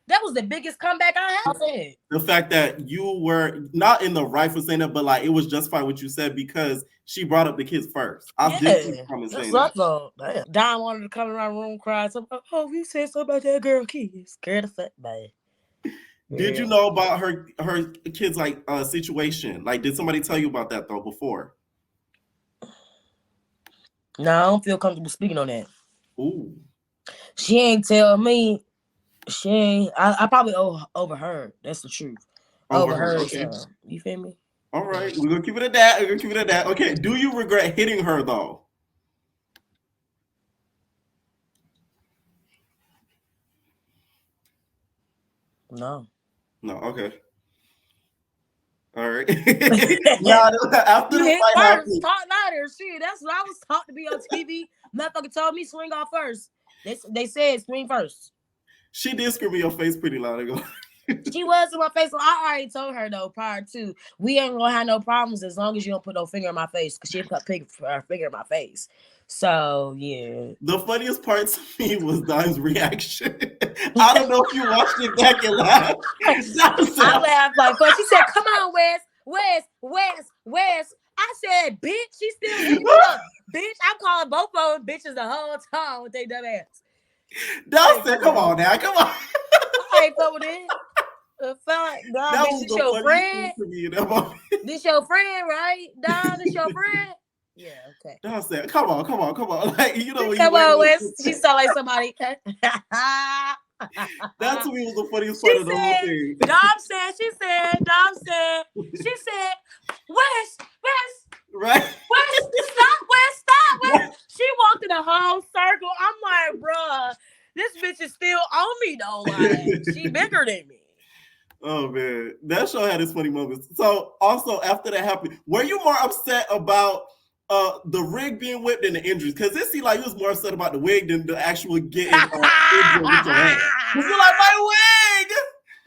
That was the biggest comeback I have said. The fact that you were not in the right for saying that, but like it was justified what you said because she brought up the kids first. I did see comment saying that. Don wanted to come around the room crying. Oh, you said something about that girl kids. Scared the fuck, man. Did you know about her kids like situation? Like, did somebody tell you about that though before? No, I don't feel comfortable speaking on that. Ooh. She ain't tell me. She ain't. I probably overheard. That's the truth. Overheard. Okay. You feel me? All right. We're going to keep it at that. Okay. Do you regret hitting her though? No. Okay. All right. After the fight happened, talk louder. Shit, that's what I was taught to be on TV. Motherfucker told me swing off first. They said swing first. She did scream in your face pretty loud ago. She was in my face. So I already told her though prior to we ain't gonna have no problems as long as you don't put no finger in my face because she put her finger in my face. So yeah. The funniest part to me was Don's reaction. I don't know if you watched it back and laughed. I laughed like fuck. She said, "Come on, Wes." I said, "Bitch." She still hitting me up. Bitch, I'm calling both of them bitches the whole time with they dumb ass. Don said, "Come on now, come on." I ain't fuck with it. Don, this your friend. This your friend, right? Don, this your friend. Yeah, okay. Don said, come on. Like, you know what come on, Wes. She sound like somebody. That to me was the funniest part of the whole thing. Dom said, Wes. Right? Wes, stop, Wes. She walked in a whole circle. I'm like, bruh, this bitch is still on me though. Like, she bigger than me. Oh man, that show had its funny moments. So also after that happened, were you more upset about the rig being whipped and the injuries, because it seemed like he was more upset about the wig than the actual getting injured with your hand. You feel like my wig?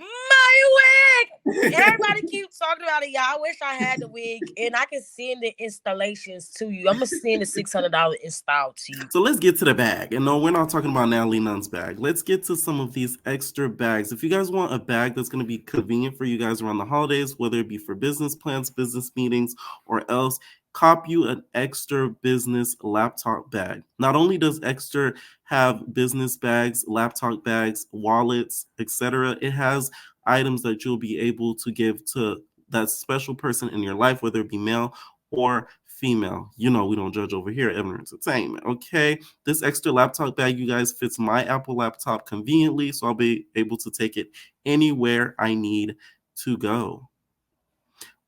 My wig! Everybody keeps talking about it, y'all. I wish I had the wig and I can send the installations to you. I'm gonna send the $600 install to you. So let's get to the bag. And no, we're not talking about Natalie Nunn's bag. Let's get to some of these extra bags. If you guys want a bag that's going to be convenient for you guys around the holidays, whether it be for business plans, business meetings, or else, cop you an extra business laptop bag. Not only does Extra have business bags, laptop bags, wallets, etc., it has items that you'll be able to give to that special person in your life, whether it be male or female. You know, we don't judge over here at Evan Entertainment, okay? This extra laptop bag, you guys, fits my Apple laptop conveniently, so I'll be able to take it anywhere I need to go.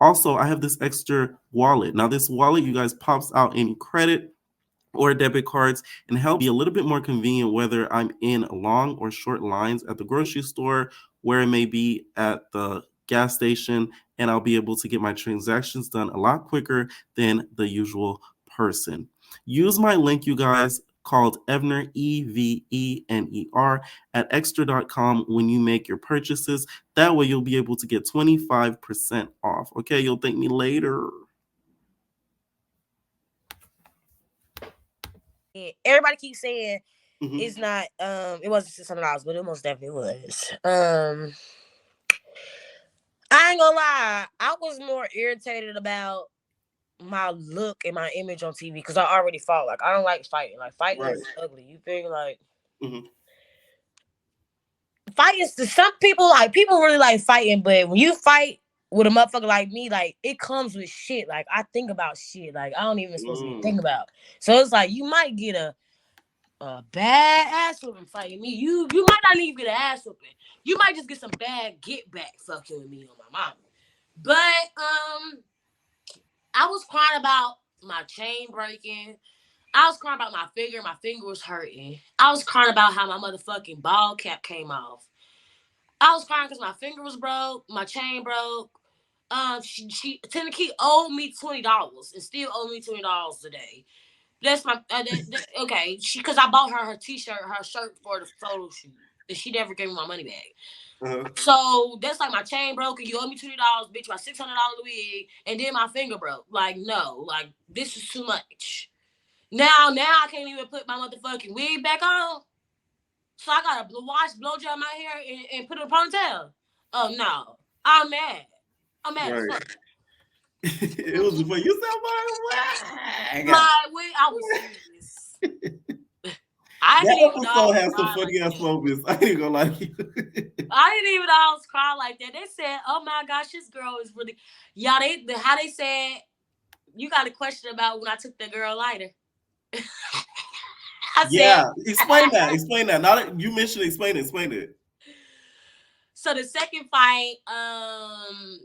Also, I have this extra wallet. Now, this wallet, you guys, pops out any credit or debit cards and help be a little bit more convenient whether I'm in long or short lines at the grocery store, where it may be at the gas station, and I'll be able to get my transactions done a lot quicker than the usual person. Use my link, you guys, called Evner, EVENER, at extra.com when you make your purchases. That way you'll be able to get 25% off. Okay, you'll thank me later. Everybody keeps saying it's not it wasn't $600, but it most definitely was. I ain't gonna lie, I was more irritated about my look and my image on TV because I already fought. Like, I don't like fighting. Like, fighting is ugly. You feel like fighting to some people, like, people really like fighting, but when you fight with a motherfucker like me, like, it comes with shit. Like, I think about shit. Like, I don't even supposed to think about. So it's like you might get a bad ass whooping fighting me. You might not even get an ass whooping. You might just get some bad get back fucking with me on my mama. But I was crying about my chain breaking. I was crying about my finger. My finger was hurting. I was crying about how my motherfucking ball cap came off. I was crying because my finger was broke. My chain broke. Tenakey owed me $20 and still owe me $20 today. That's my okay. Because I bought her t-shirt, her shirt for the photo shoot, and she never gave me my money back. So that's like my chain broke, and you owe me $20, bitch. My $600 wig, and then my finger broke. Like, no, like, this is too much. Now I can't even put my motherfucking wig back on. So I gotta blow dry my hair and put it in a ponytail. Oh no, I'm mad. I'm mad as fuck. It was funny. You said my wig. I was serious. I didn't even know. Had some funny ass moments. I ain't gonna lie to you. I didn't even know I was crying like that. They said, "Oh my gosh, this girl is really." Y'all, how they said, you got a question about when I took the girl lighter. Explain that. Now that you mentioned explain it. So the second fight,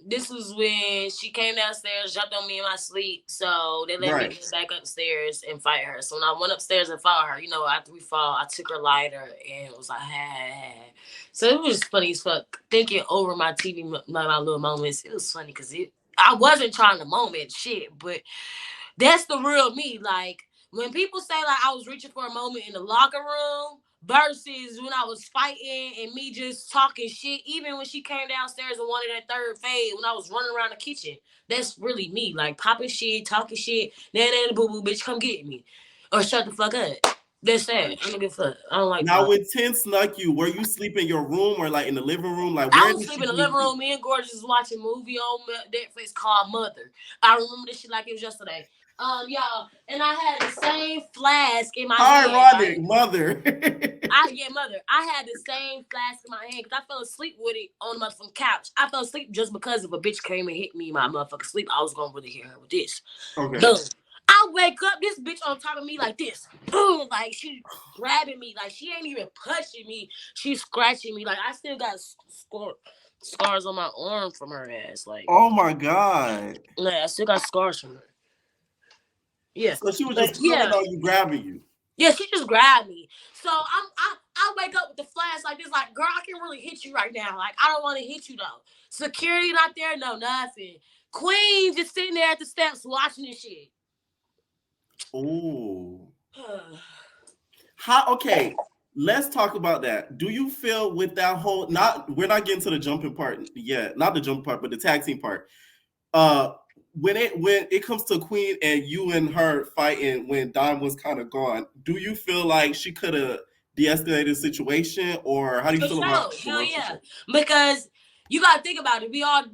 this was when she came downstairs, jumped on me in my sleep. So they let me get back upstairs and fight her. So when I went upstairs and fought her, after we fought, I took her lighter and it was like, hey. So it was funny as fuck. Thinking over my TV, my little moments, it was funny because I wasn't trying to moment shit, but that's the real me. Like, when people say, like, I was reaching for a moment in the locker room versus when I was fighting and me just talking shit, even when she came downstairs and wanted that third fade, when I was running around the kitchen, that's really me. Like, popping shit, talking shit, nah, boo-boo, bitch, come get me. Or shut the fuck up. That's that. I don't give a fuck. I don't like that. Now, when Ten snuck you, were you sleeping in your room or, like, in the living room? Like, I was sleeping in the living room. Me and Gorgeous was watching a movie on Netflix called Mother. I remember this shit like it was yesterday. Y'all, and I had the same flask in my hand. Ironic, Mother. Mother. I had the same flask in my hand because I fell asleep with it on the motherfucking couch. I fell asleep just because if a bitch came and hit me in my motherfucking sleep, I was gonna really hit her with this. Okay. Boom. I wake up, this bitch on top of me like this. Boom, like she grabbing me, like she ain't even punching me. She's scratching me, like I still got scars on my arm from her ass. Like, oh my god. Yeah, I still got scars from her. Yeah. So she was just pulling on you, grabbing you. Yeah, she just grabbed me. So I wake up with the flash like this, like, girl, I can really hit you right now. Like, I don't want to hit you though. Security not there, no nothing. Queen just sitting there at the steps watching this shit. Oh. Okay, let's talk about that. Do you feel with that whole we're not getting to the jumping part yet, not the jump part, but the tag team part. When it comes to Queen and you and her fighting when Dom was kind of gone, do you feel like she could have de-escalated the situation, or how do you feel about the Hell yeah. relationship? Because you gotta think about it. We all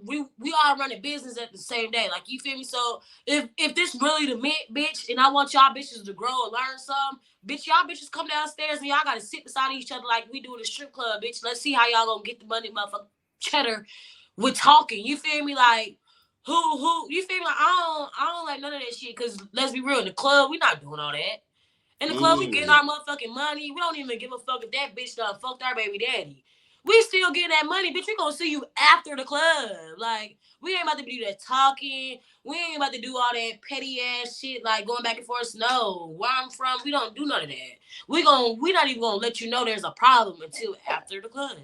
running business at the same day. Like, you feel me? So if this really the bitch, and I want y'all bitches to grow and learn some, bitch, y'all bitches come downstairs and y'all gotta sit beside each other like we do in the strip club, bitch. Let's see how y'all gonna get the money, motherfucker, cheddar with talking. You feel me? Like, who you feel me? Like, I don't like none of that shit. Cause let's be real, in the club, we not doing all that. In the club, we getting our motherfucking money. We don't even give a fuck if that bitch done fucked our baby daddy. We still getting that money, bitch. We gonna see you after the club. Like, we ain't about to do that talking. We ain't about to do all that petty ass shit, like going back and forth. No, where I'm from, we don't do none of that. We not even gonna let you know there's a problem until after the club.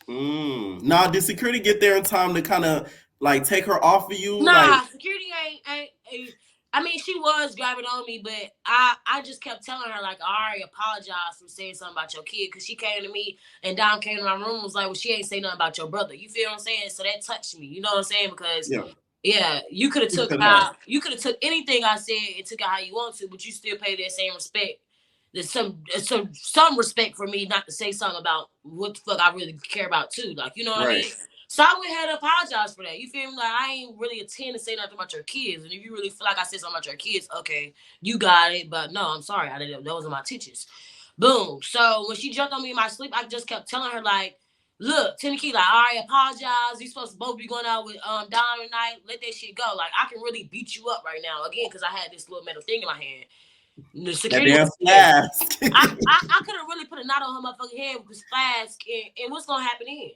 Now, did security get there in time to kind of like take her off of you? Nah, Like, security ain't. I mean, she was grabbing on me, but I just kept telling her, like, I already apologize for saying something about your kid, because she came to me and Dom came to my room and was like, well, she ain't say nothing about your brother. You feel what I'm saying? So that touched me. You know what I'm saying? Because yeah, you could have took anything I said and took it how you want to, but you still pay that same respect. There's some respect for me not to say something about what the fuck I really care about too. Like, you know what I mean? So I went ahead and apologize for that. You feel me? Like, I ain't really intend to say nothing about your kids. And if you really feel like I said something about your kids, okay, you got it. But no, I'm sorry. I didn't. Those are my intentions. Boom. So when she jumped on me in my sleep, I just kept telling her, like, look, Tenakey, like, I apologize. You supposed to both be going out with Dom tonight. Let that shit go. Like, I can really beat you up right now again because I had this little metal thing in my hand. The security was fast. I could have really put a knot on her motherfucking head with this flask, and what's gonna happen then?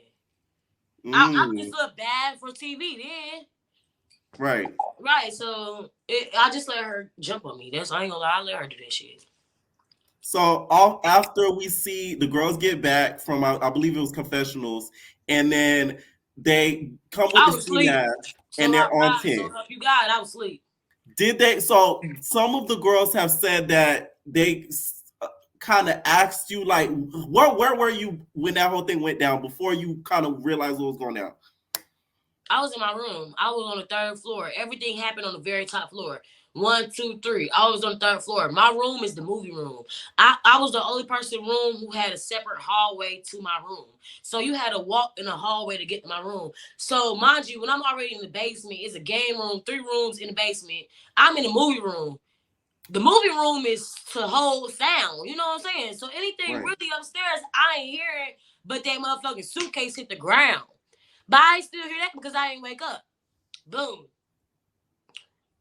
I just look bad for TV then. Right. So I just let her jump on me. I ain't gonna lie. I let her do that shit. So after we see the girls get back from, I believe it was confessionals, and then they come with the ski mask, and they're on 10. So help you God, I was asleep. Did they? So some of the girls have said that they kind of asked you, like, where were you when that whole thing went down, before you kind of realized what was going down? I was in my room. I was on the 3rd floor. Everything happened on the very top floor. 1, 2, 3. I was on the 3rd floor. My room is the movie room. I was the only person in the room who had a separate hallway to my room. So you had to walk in the hallway to get to my room. So mind you, when I'm already in the basement, it's a game room, 3 rooms in the basement. I'm in the movie room. The movie room is to hold sound. You know what I'm saying? So anything really upstairs, I ain't hearing, but that motherfucking suitcase hit the ground. But I ain't still hear that because I ain't wake up. Boom.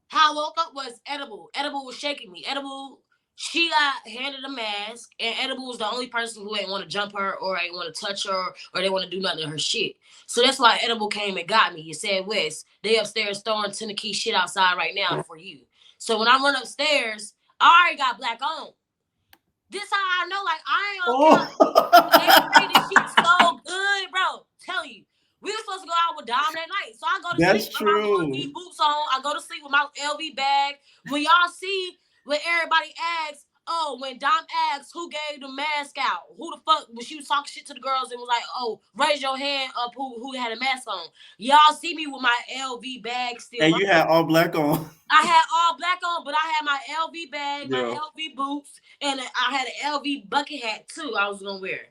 How I woke up was Edible. Edible was shaking me. Edible, she got handed a mask, and Edible was the only person who ain't want to jump her or ain't want to touch her or they want to do nothing to her shit. So that's why Edible came and got me. He said, Wes, they upstairs throwing Tenakey shit outside right now for you. So when I run upstairs, I already got black on. This how I know, like, I ain't okay. They made this shit so good, bro. Tell you. We were supposed to go out with Dom that night. So I go to sleep with my LV boots on. I go to sleep with my LV bag. When y'all see, when everybody asks, oh, when Dom asks who gave the mask out, who the fuck, when she was talking shit to the girls and was like, oh, raise your hand up who had a mask on. Y'all see me with my LV bag still. And you had all black on. I had all black on, but I had my LV bag, my LV boots, and I had an LV bucket hat too I was gonna wear.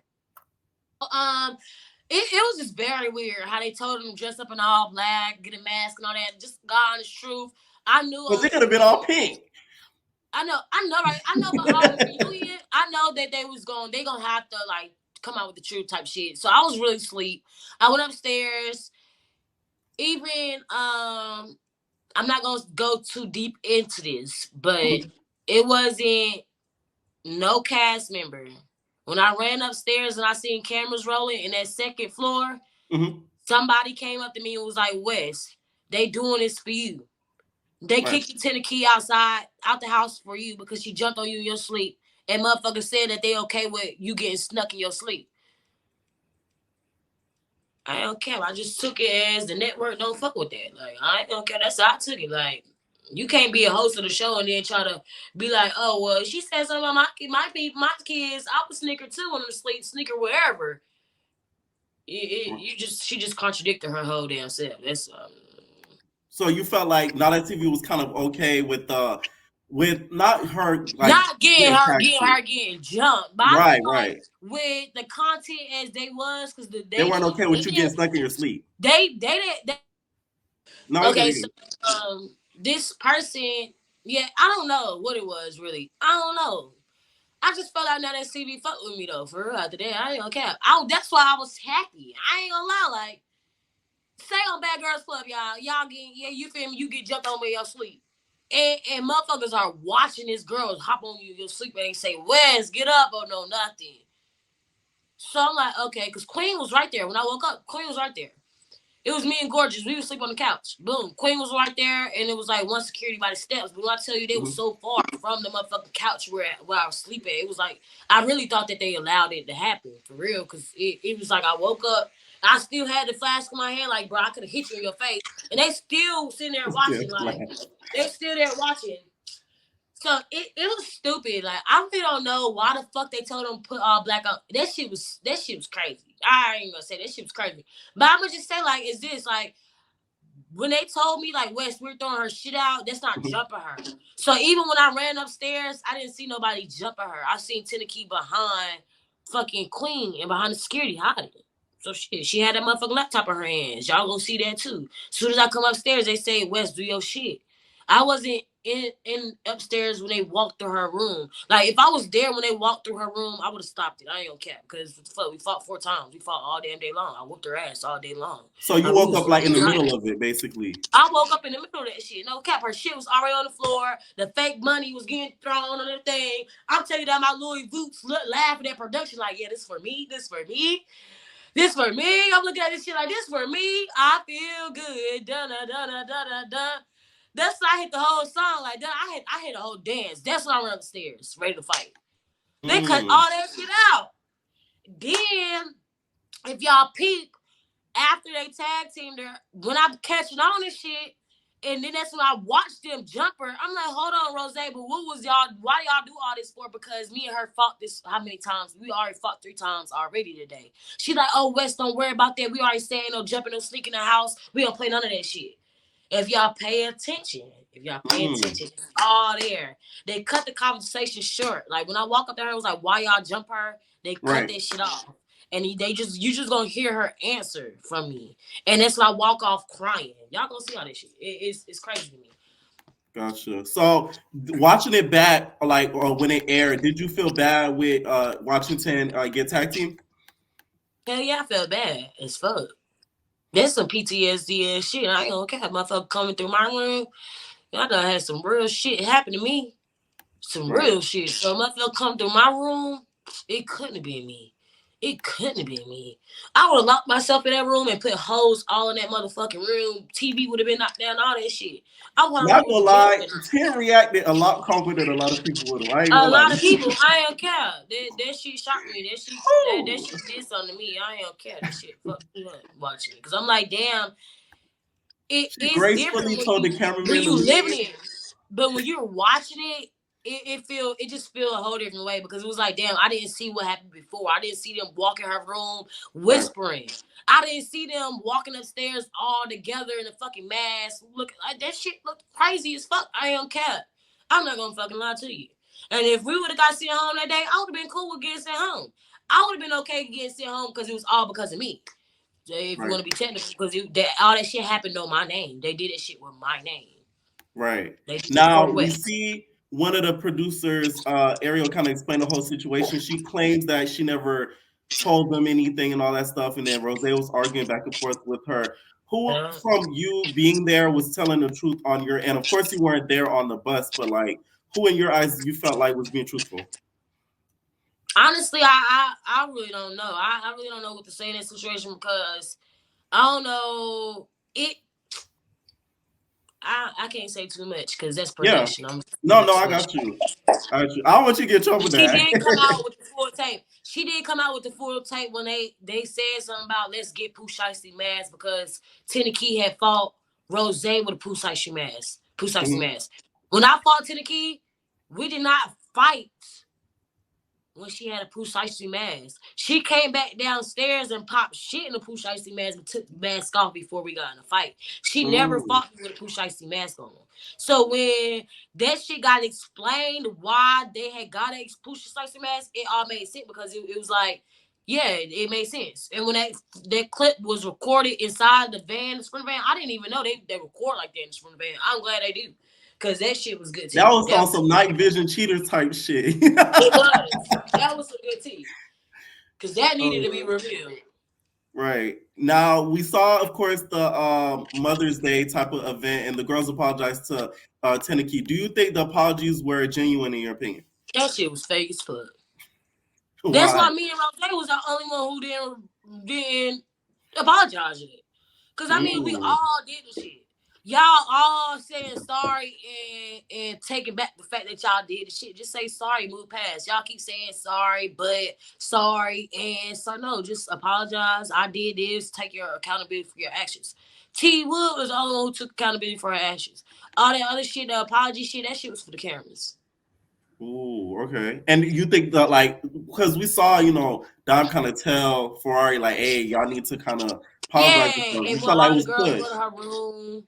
It was just very weird how they told him to dress up in all black, get a mask and all that. Just God honest truth. I knew. Because it could have been all pink. I know, right? I know, but on the reunion, I know that they gonna have to, like, come out with the truth type shit. So I was really asleep. I went upstairs. Even I'm not gonna go too deep into this, but it wasn't no cast member. When I ran upstairs and I seen cameras rolling in that 2nd floor, somebody came up to me and was like, Wes, they doing this for you. They kicked Tenakey out the house for you because she jumped on you in your sleep. And motherfucker said that they okay with you getting snuck in your sleep. I don't care. I just took it as the network don't fuck with that. Like, I don't care. That's how I took it. Like, You can't be a host of the show and then try to be like, oh, well, she said something about my kids. I would sneaker too when I'm asleep, sneaker wherever. She just contradicted her whole damn self. That's So you felt like Now That TV was kind of okay with not her like not getting jumped. But right, I feel right. like with the content as they was, because they weren't okay with you getting stuck in your sleep. They no, okay, so this person, yeah, I don't know what it was really. I don't know. I just felt like Now That TV fuck with me though. For real, after that, I ain't gonna cap. That's why I was happy. I ain't gonna lie. Like, say on Bad Girls Club, y'all get, yeah, you feel me? You get jumped on in your sleep, and motherfuckers are watching this girl hop on you in your sleep and ain't say, "Wes, get up," or no nothing. So I'm like, okay, because Queen was right there when I woke up. Queen was right there. It was me and Gorgeous. We would sleep on the couch. Boom. Queen was right there, and it was like one security by the steps. But when I tell you, they was so far from the motherfucking couch where I was sleeping. It was like, I really thought that they allowed it to happen, for real, because it was like I woke up, I still had the flash in my hand, like, bro, I could have hit you in your face. And they still sitting there watching, like, they still there watching. So it was stupid. Like, I really don't know why the fuck they told them to put all black on. That shit was crazy. I ain't gonna say that shit was crazy. But I'm gonna just say, like, is this like when they told me like West, we're throwing her shit out, that's not jumping her. So even when I ran upstairs, I didn't see nobody jumping her. I seen Tenakey behind fucking Queen and behind the security hiding. So shit, she had that motherfucking laptop in her hands. Y'all gonna see that too. As soon as I come upstairs, they say, West, do your shit. I wasn't in upstairs when they walked through her room. Like, if I was there when they walked through her room, I would have stopped it. I ain't gonna cap, because we fought 4 times. We fought all damn day long. I whooped her ass all day long. So you woke up like in the middle of it, basically. I woke up in the middle of that shit. No cap, her shit was already on the floor. The fake money was getting thrown on the thing. I'm telling you that my Louis Boots laughing at production like, yeah, this for me, this for me. This for me. I'm looking at this shit like, this for me. I feel good. Da-da-da-da-da-da-da. That's why I hit the whole song like that. I hit a whole dance. That's when I run upstairs, ready to fight. They cut all that shit out. Then, if y'all peep, after they tag teamed her, when I'm catching on this shit, and then that's when I watched them jump her, I'm like, hold on, Rozay, but what was y'all, why y'all do all this for? Because me and her fought this, how many times? We already fought 3 times already today. She like, oh, West, don't worry about that. We already saying no jumping, no sneaking in the house. We don't play none of that shit. If y'all pay attention, it's all there. They cut the conversation short. Like, when I walk up there, I was like, why y'all jump her? They cut that shit off. And you just gonna hear her answer from me. And that's why I walk off crying. Y'all gonna see all this shit. It's crazy to me. Gotcha. So watching it back, like, or when it aired, did you feel bad with Washington get tag team? Hell yeah, I felt bad as fuck. That's some PTSD and shit. I ain't gonna care. Motherfucker coming through my room. Y'all done had some real shit happen to me. Some real shit. So motherfucker come through my room, it couldn't have been me. It couldn't have been me. I would have locked myself in that room and put holes all in that motherfucking room. TV would have been knocked down, all that shit. I would not gonna lie, 10 reacted a lot calmer than a lot of people would have. A lot of people, I ain't care. That shit shocked me. That shit did something to me. I ain't care. That shit fucked me up watching it. Because I'm like, damn, it is gracefully told the cameraman when you living it. But when you're watching it, it just feel a whole different way, because it was like, damn, I didn't see what happened before. I didn't see them walk in her room whispering. Right. I didn't see them walking upstairs all together in a fucking mask. Look, like, that shit looked crazy as fuck. I ain't care. I'm not gonna fucking lie to you. And if we would have got sent home that day, I would have been cool with getting sent home. I would have been okay getting sent home because it was all because of me. If you want to be technical, because all that shit happened on my name. They did that shit with my name. Right. Now we see one of the producers, Ariel, kind of explain the whole situation. She claims that she never told them anything and all that stuff, and then Rozay was arguing back and forth with her. Who from you being there was telling the truth on your end? Of course, you weren't there on the bus, but like, who in your eyes you felt like was being truthful? Honestly, I really don't know. I really don't know what to say in that situation, because I don't know it. I can't say too much because that's production. Yeah. No, I got you. I don't want you to get trouble with that. She did come out with the full tape. She did come out with the full tape when they said something about let's get Pooh Shiesty mask, because Tenakey had fought Rozay with a Pooh Shiesty mask. Precisely mask. When I fought Tenakey, we did not fight when she had a precisely mask. She came back downstairs and popped shit in the precisely mask and took the mask off before we got in a fight. She never fought me with a precisely mask on. So when that shit got explained why they had got a precisely mask, it all made sense because it was like, yeah, it made sense. And when that clip was recorded inside the van, the front of the van, I didn't even know they record like that in the front of the van. I'm glad they do. Because that shit was good too. That was on some night vision cheater type shit. It was. That was some good tea. Because that needed to be reviewed. Right. Now, we saw, of course, the Mother's Day type of event, and the girls apologized to Tenakey. Do you think the apologies were genuine in your opinion? That shit was fake as fuck. That's why me and Rozay was the only one who didn't apologize yet. Because, I mean, we all did the shit. Y'all all saying sorry and taking back the fact that y'all did the shit. Just say sorry, move past. Y'all keep saying sorry, but sorry, and so no, just apologize. I did this. Take your accountability for your actions. T Wood was the only one who took accountability for her actions. All that other shit, the apology shit, that shit was for the cameras. Ooh, okay. And you think that, like, because we saw, Dom kind of tell Ferrari, like, hey, y'all need to kind of apologize. Yeah, and when all the girls go to her room,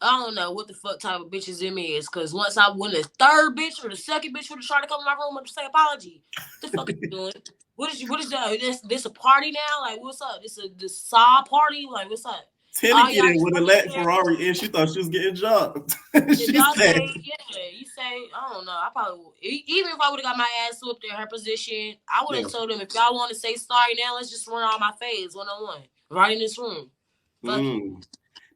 I don't know what the fuck type of bitches them is, because when the third bitch or the second bitch would have tried to come in my room and say apology, what the fuck are you doing? What is that? This a party now? Like, what's up? This saw party? Like, what's up? Tenakey would have let Ferrari in. She thought she was getting jumped. Y'all say, you say, I don't know. I probably would. Even if I would have got my ass whooped in her position, I would have told them, if y'all want to say sorry now, let's just run on my face one-on-one right in this room.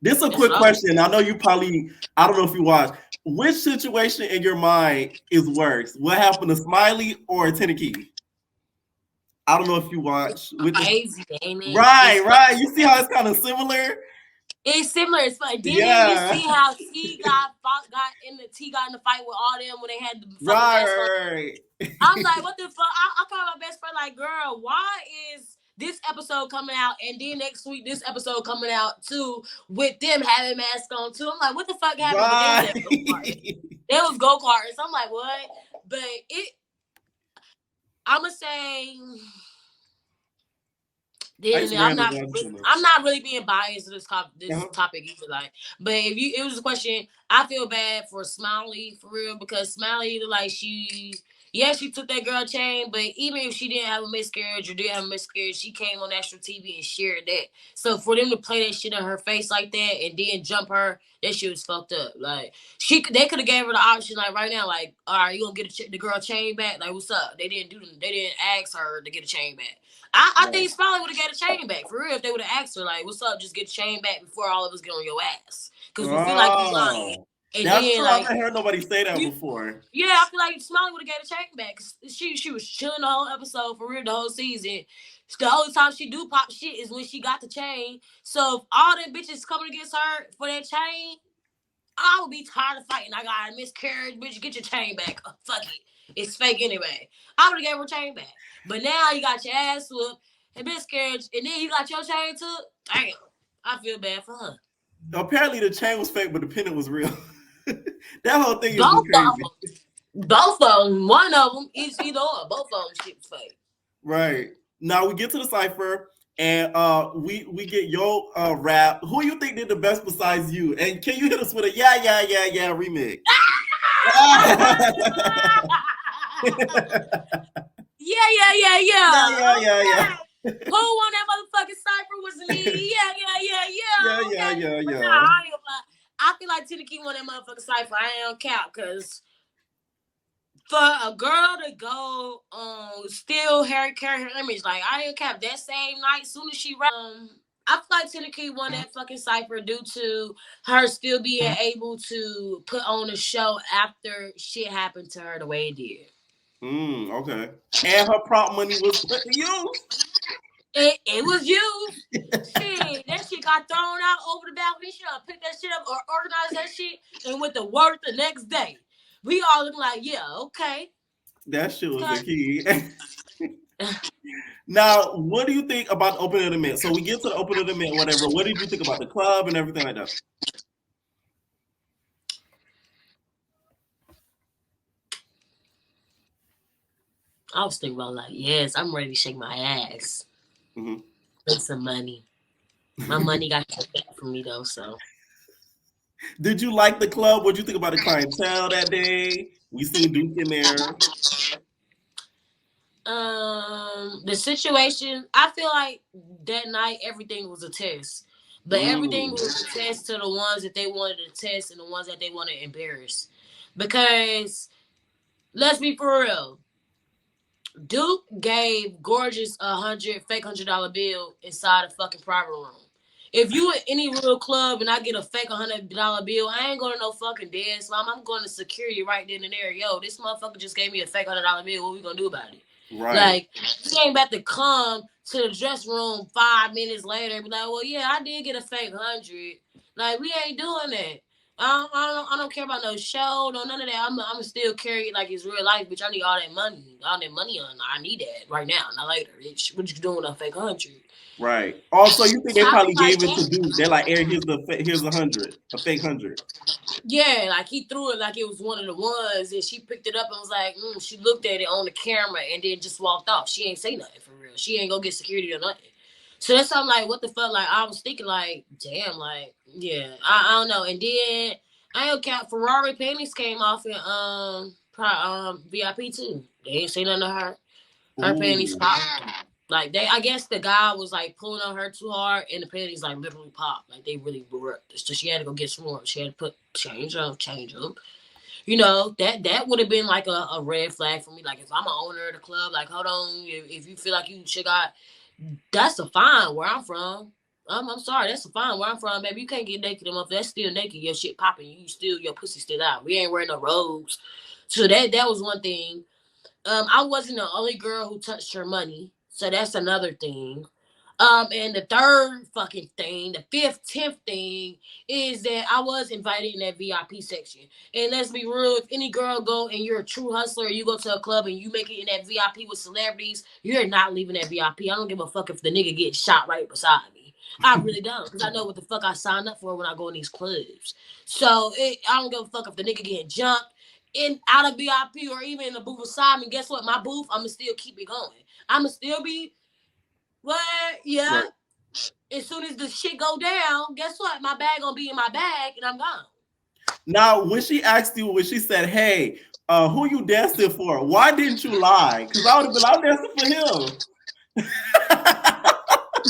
This is a quick question. I know you probably, I don't know if you watched. Which situation in your mind is worse? What happened to Smiley or Tenakey? I don't know if you watch. Crazy, ain't it? Right. You see how it's kind of similar? It's similar. It's funny. Didn't you see how T got in the fight with all them when they had the right. I'm like, what the fuck? I called my best friend like, girl, why is this episode coming out and then next week this episode coming out too with them having masks on too? I'm like, what the fuck happened? Right. There was go-karts. I'm like, what? But I'ma say I'm not really being biased to this topic either. Like, but it was a question, I feel bad for Smiley for real, because Smiley, like, she took that girl chain, but even if she didn't have a miscarriage or did have a miscarriage, she came on national TV and shared that. So for them to play that shit in her face like that and then jump her, that shit was fucked up. Like, they could have gave her the option, like, right now, like, all right, you gonna get the girl chain back? Like, what's up? They didn't ask her to get a chain back. I think Smiley would have got a chain back for real if they would have asked her, like, what's up? Just get a chain back before all of us get on your ass. Because we feel like you lying. And that's then, true. like, I haven't heard nobody say that before. Yeah, I feel like Smiley would have got a chain back. She was chilling the whole episode for real, the whole season. The only time she do pop shit is when she got the chain. So if all them bitches coming against her for that chain, I would be tired of fighting. I got a miscarriage, bitch. Get your chain back. Oh, fuck it. It's fake anyway. I would have gave her chain back. But now you got your ass whooped and miscarriage, and then you got your chain too. Damn. I feel bad for her. Apparently the chain was fake, but the pendant was real. That whole thing is crazy. Both of them. One of them is either or. Both of them shit was fake. Right. Now we get to the cipher, and we get your rap. Who you think did the best besides you? And can you hit us with a yeah remix? Yeah. Who won that motherfucking cipher was me. Yeah. I feel like Tenakey won that motherfucking cipher. I ain't on count, because for a girl to go still carry her image, like, I ain't cap that same night, soon as she I feel like Tenakey won that fucking cipher due to her still being able to put on a show after shit happened to her the way it did. Okay. And her prop money was used. It was used. Shit, that shit got thrown out over the balcony. She done picked that shit up or organized that shit and went to work the next day. We all look like, yeah, okay. That shit was the key. Now, what do you think about the opening of the Mint? So we get to the opening of the Mint, whatever. What did you think about the club and everything like that? I was thinking about like, yes, I'm ready to shake my ass. Mm-hmm. Make some money. My money got cut back from me though, so. Did you like the club? What did you think about the clientele that day? We seen Duke in there. The situation, I feel like that night everything was a test. But everything was a test to the ones that they wanted to test and the ones that they want to embarrass. Because let's be for real. Duke gave Gorgeous fake $100 bill inside a fucking private room. If you at any real club and I get a fake $100 bill, I ain't going to no fucking dance. I'm going to security right then and there. Yo, this motherfucker just gave me a fake $100 bill. What we gonna do about it? Right. Like, he ain't about to come to the dress room 5 minutes later and be like, well, yeah, I did get a fake 100. Like, we ain't doing that. I don't care about no show, no none of that. I'm still carry it like it's real life, bitch. I need all that money on. I need that right now, not later, bitch. What you doing with a fake 100? Right. Also, you think they probably like gave it to Duke? They're like, "Hey, here's 100, a fake 100." Yeah, like he threw it like it was one of the ones, and she picked it up and was like, she looked at it on the camera and then just walked off. She ain't say nothing for real. She ain't go get security or nothing. So that's something like, what the fuck? Like, I was thinking like, damn, like, yeah, I don't know. And then I don't count Ferrari panties came off in VIP too. They ain't say nothing to her. Her panties popped. Like I guess the guy was like pulling on her too hard, and the panties like literally popped. Like they really were. So she had to go get some more. She had to change them. You know, that would have been like a red flag for me. Like if I'm an owner of the club, like hold on, if you feel like you should got, that's a fine where I'm from. I'm sorry, that's a fine where I'm from, baby. You can't get naked enough. That's still naked. Your shit popping. Your pussy still out. We ain't wearing no robes. So that was one thing. I wasn't the only girl who touched her money, so that's another thing. And the third fucking thing, the 10th thing, is that I was invited in that VIP section. And let's be real, if any girl go and you're a true hustler, you go to a club and you make it in that VIP with celebrities, you're not leaving that VIP. I don't give a fuck if the nigga gets shot right beside me. I really don't, because I know what the fuck I signed up for when I go in these clubs. So I don't give a fuck if the nigga getting jumped in out of VIP or even in the booth beside me. Guess what? My booth, I'ma still keep it going. I'ma still be what? Yeah. Right. As soon as the shit go down, guess what? My bag gonna be in my bag and I'm gone. Now, when she asked you, when she said, "Hey, who you dancing for?" Why didn't you lie? Because I would have been out dancing for him.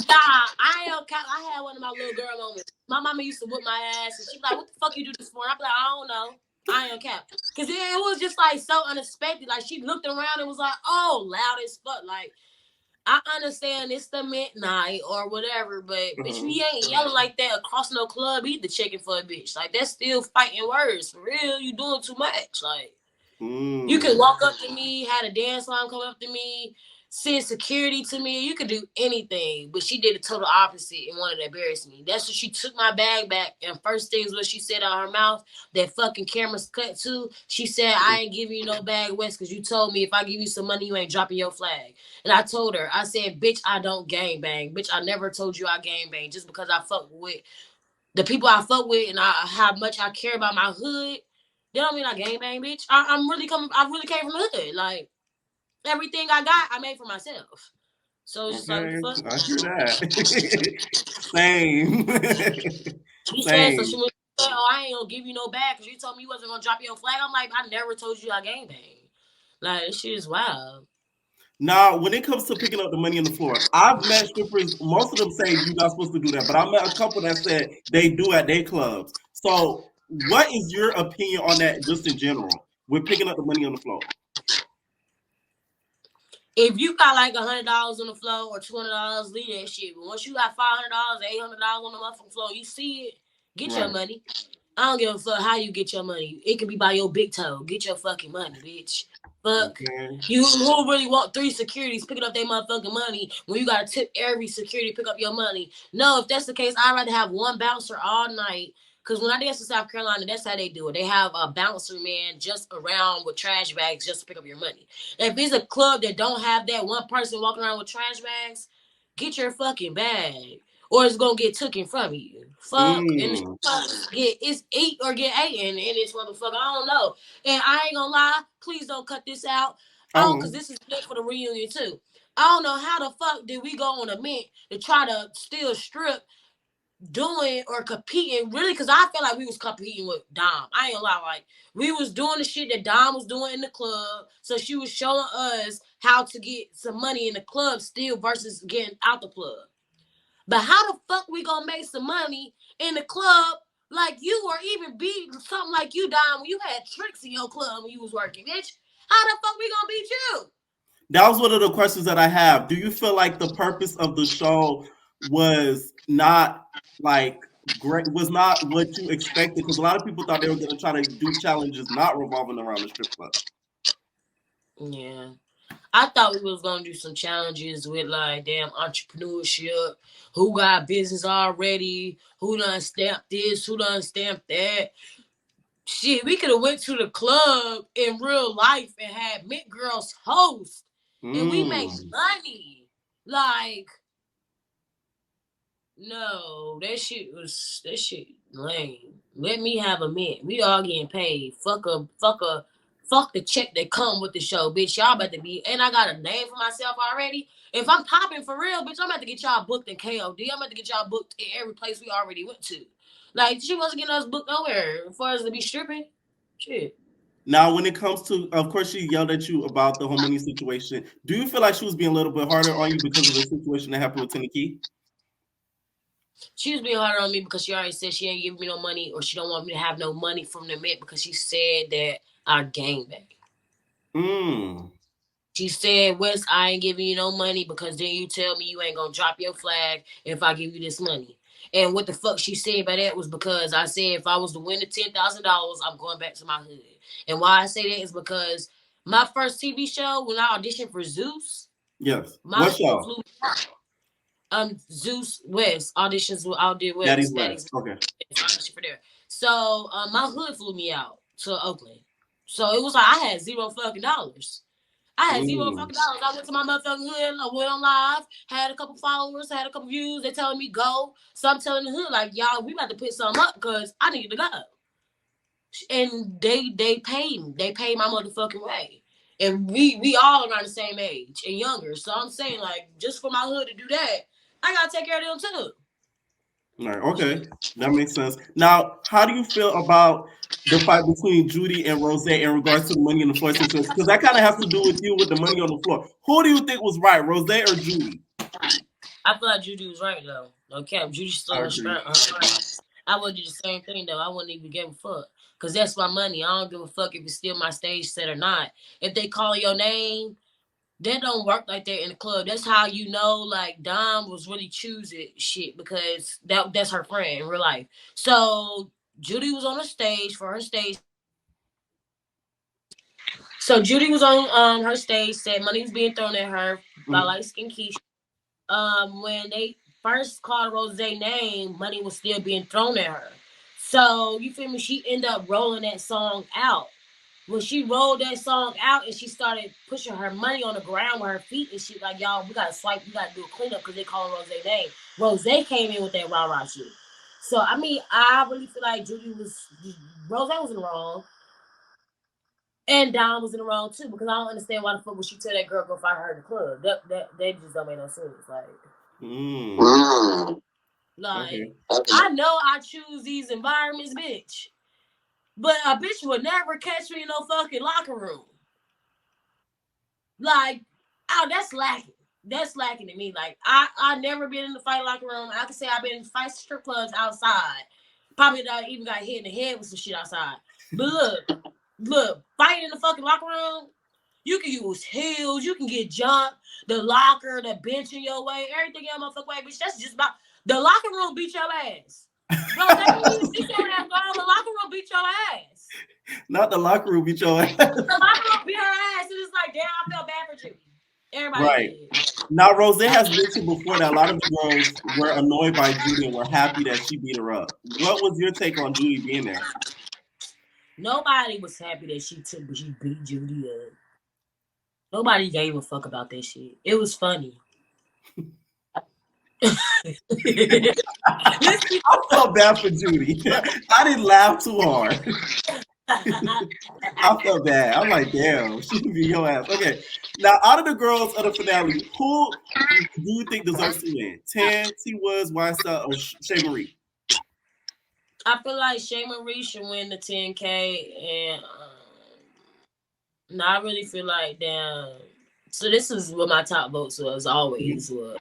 Nah, I had one of my little girl moments. My mama used to whip my ass, and she be like, "What the fuck you do this for?" And I be like, "I don't know. I ain't cap." Because it was just like so unexpected. Like she looked around and was like, "Oh, loud as fuck." Like I understand it's the midnight or whatever, but bitch, we ain't yelling like that across no club either. Checking for a bitch, like that's still fighting words for real. You doing too much, like. You could walk up to me, had a dance line come up to me, send security to me. You could do anything, but she did the total opposite and wanted to embarrass me. That's when she took my bag back, and first things what she said out her mouth, that fucking camera's cut too. She said, "I ain't giving you no bag, West, because you told me if I give you some money, you ain't dropping your flag." And I told her, I said, "Bitch, I don't gang bang. Bitch, I never told you I gang bang. Just because I fuck with the people I fuck with and how much I care about my hood, that don't mean I gangbang, bitch. I really came from the hood. Like everything I got, I made for myself. So it's okay, like, fuck. I hear that. Same. She said, so she was like, "Oh, I ain't gonna give you no bag because you told me you wasn't gonna drop your flag." I'm like, I never told you I gangbang. Like this shit is wild. Now, when it comes to picking up the money on the floor, I've met strippers. Most of them say you're not supposed to do that, but I met a couple that said they do at their clubs. So, what is your opinion on that, just in general, with picking up the money on the floor? If you got like $100 on the floor or $200, leave that shit. But once you got $500, $800 on the motherfucking floor, you see it, get your money. I don't give a fuck how you get your money. It could be by your big toe. Get your fucking money, bitch. Fuck. Okay. You who really want 3 securities picking up their motherfucking money when you gotta tip every security to pick up your money? No, if that's the case, I'd rather have one bouncer all night. Because when I dance in South Carolina, that's how they do it. They have a bouncer man just around with trash bags just to pick up your money. If it's a club that don't have that one person walking around with trash bags, get your fucking bag. Or it's gonna get taken from you. Fuck. And it's eat or get eaten in this motherfucker. I don't know. And I ain't gonna lie, please don't cut this out. Oh, because this is good for the reunion too. I don't know how the fuck did we go on a mint to try to still strip doing or competing, really, because I felt like we was competing with Dom. I ain't gonna lie, like we was doing the shit that Dom was doing in the club, so she was showing us how to get some money in the club still versus getting out the club. But how the fuck we gonna make some money in the club like you, or even beat something like you, Dom, when you had tricks in your club when you was working, bitch? How the fuck we gonna beat you? That was one of the questions that I have. Do you feel like the purpose of the show was not like great, was not what you expected? Because a lot of people thought they were going to try to do challenges not revolving around the strip club. Yeah. I thought we was gonna do some challenges with like damn entrepreneurship, who got business already, who done stamped this, who done stamped that. Shit, we could have went to the club in real life and had Mint Girls host, and we make money. Like, no, that shit lame. Let me have a mint. We all getting paid. Fuck the check that come with the show, bitch. Y'all about to be, and I got a name for myself already. If I'm popping for real, bitch, I'm about to get y'all booked in KOD. I'm about to get y'all booked in every place we already went to. Like, she wasn't getting us booked nowhere for us to be stripping. Shit. Now, when it comes to, of course, she yelled at you about the whole money situation. Do you feel like she was being a little bit harder on you because of the situation that happened with Tenakey? She was being harder on me because she already said she ain't giving me no money, or she don't want me to have no money from the Mint because she said that I gang bang. She said, Wes, I ain't giving you no money because then you tell me you ain't gonna drop your flag if I give you this money. And what the fuck she said by that was because I said if I was to win the $10,000, I'm going back to my hood. And why I say that is because my first TV show, when I auditioned for Zeus, yes, my show flew Zeus West auditions with Did West. Daddy's West. Okay. For there. So my hood flew me out to Oakland. So it was like I had $0 fucking dollars. I had $0 fucking dollars. I went to my motherfucking hood. I went on live, had a couple followers, had a couple views. They telling me go. So I'm telling the hood like, y'all, we about to put something up because I need to go. And they paid me. They paid my motherfucking way. And we all around the same age and younger. So I'm saying like, just for my hood to do that, I gotta take care of them too. All right, okay, that makes sense. Now, how do you feel about the fight between Judy and Rozay in regards to the money on the floor situation? Because that kind of has to do with you with the money on the floor. Who do you think was right, Rozay or Judy? I feel like Judy was right though. No cap, Judy still I would do the same thing though. I wouldn't even give a fuck because that's my money. I don't give a fuck if it's still my stage set or not. If they call your name, that don't work like that in the club. That's how you know, like, Dom was really choosing shit because that's her friend in real life. So Judy was on the stage for her stage. So Judy was on her stage, said money was being thrown at her by light skin Keisha. When they first called Rozay's name, money was still being thrown at her. So you feel me? She ended up rolling that song out. When she rolled that song out and she started pushing her money on the ground with her feet and shit, like, y'all, we gotta swipe, we gotta do a cleanup because they calling Rozay's name. Rozay came in with that rah-rah shit. So, I mean, I really feel like Rozay was in the wrong. And Dom was in the wrong too, because I don't understand why the fuck would she tell that girl go find her in the club. That just don't make no sense. I know I choose these environments, bitch. But a bitch would never catch me in no fucking locker room. Like, oh, that's lacking. That's lacking to me. Like, I never been in the fight locker room. I can say I've been in fight strip clubs outside. Probably not even got hit in the head with some shit outside. But look, fighting in the fucking locker room, you can use heels, you can get jumped, the locker, the bench in your way, everything in your motherfucking way, bitch. That's just about the locker room beat your ass. Bro, that means you your ass, bro. The locker room beat your ass. Not the locker room beat your ass. The locker room beat her ass, and it's like, damn, I felt bad for you. Everybody did. Now, Rozay has mentioned before that a lot of the girls were annoyed by Judy and were happy that she beat her up. What was your take on Judy being there? Nobody was happy that she beat Judy up. Nobody gave a fuck about that shit. It was funny. I felt bad for Judy. I didn't laugh too hard. I felt bad. I'm like, damn, she can be your ass. Okay. Now, out of the girls of the finale, who do you think deserves to win? Tan, T Woods, YSL, or Shay Marie? I feel like Shay Marie should win the 10K, and no, I really feel like damn. So this is what my top votes was always was.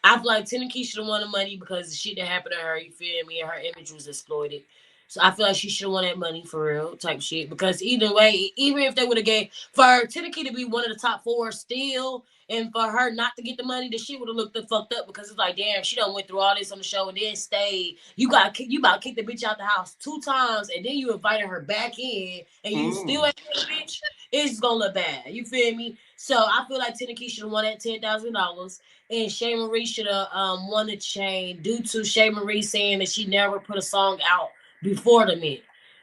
I feel like Tenakey should have won the money because the shit that happened to her, you feel me, and her image was exploited. So I feel like she should have won that money for real type shit. Because either way, even if they would have gave for Tenakey to be one of the top 4 still, and for her not to get the money, the shit would have looked the fucked up because it's like, damn, she done went through all this on the show and then stayed. You about to kick the bitch out the house 2 times and then you invited her back in and you still ain't the bitch. It's gonna look bad. You feel me? So I feel like Tenakey should have won that $10,000, and Shay Marie should have won the chain due to Shay Marie saying that she never put a song out before the mint.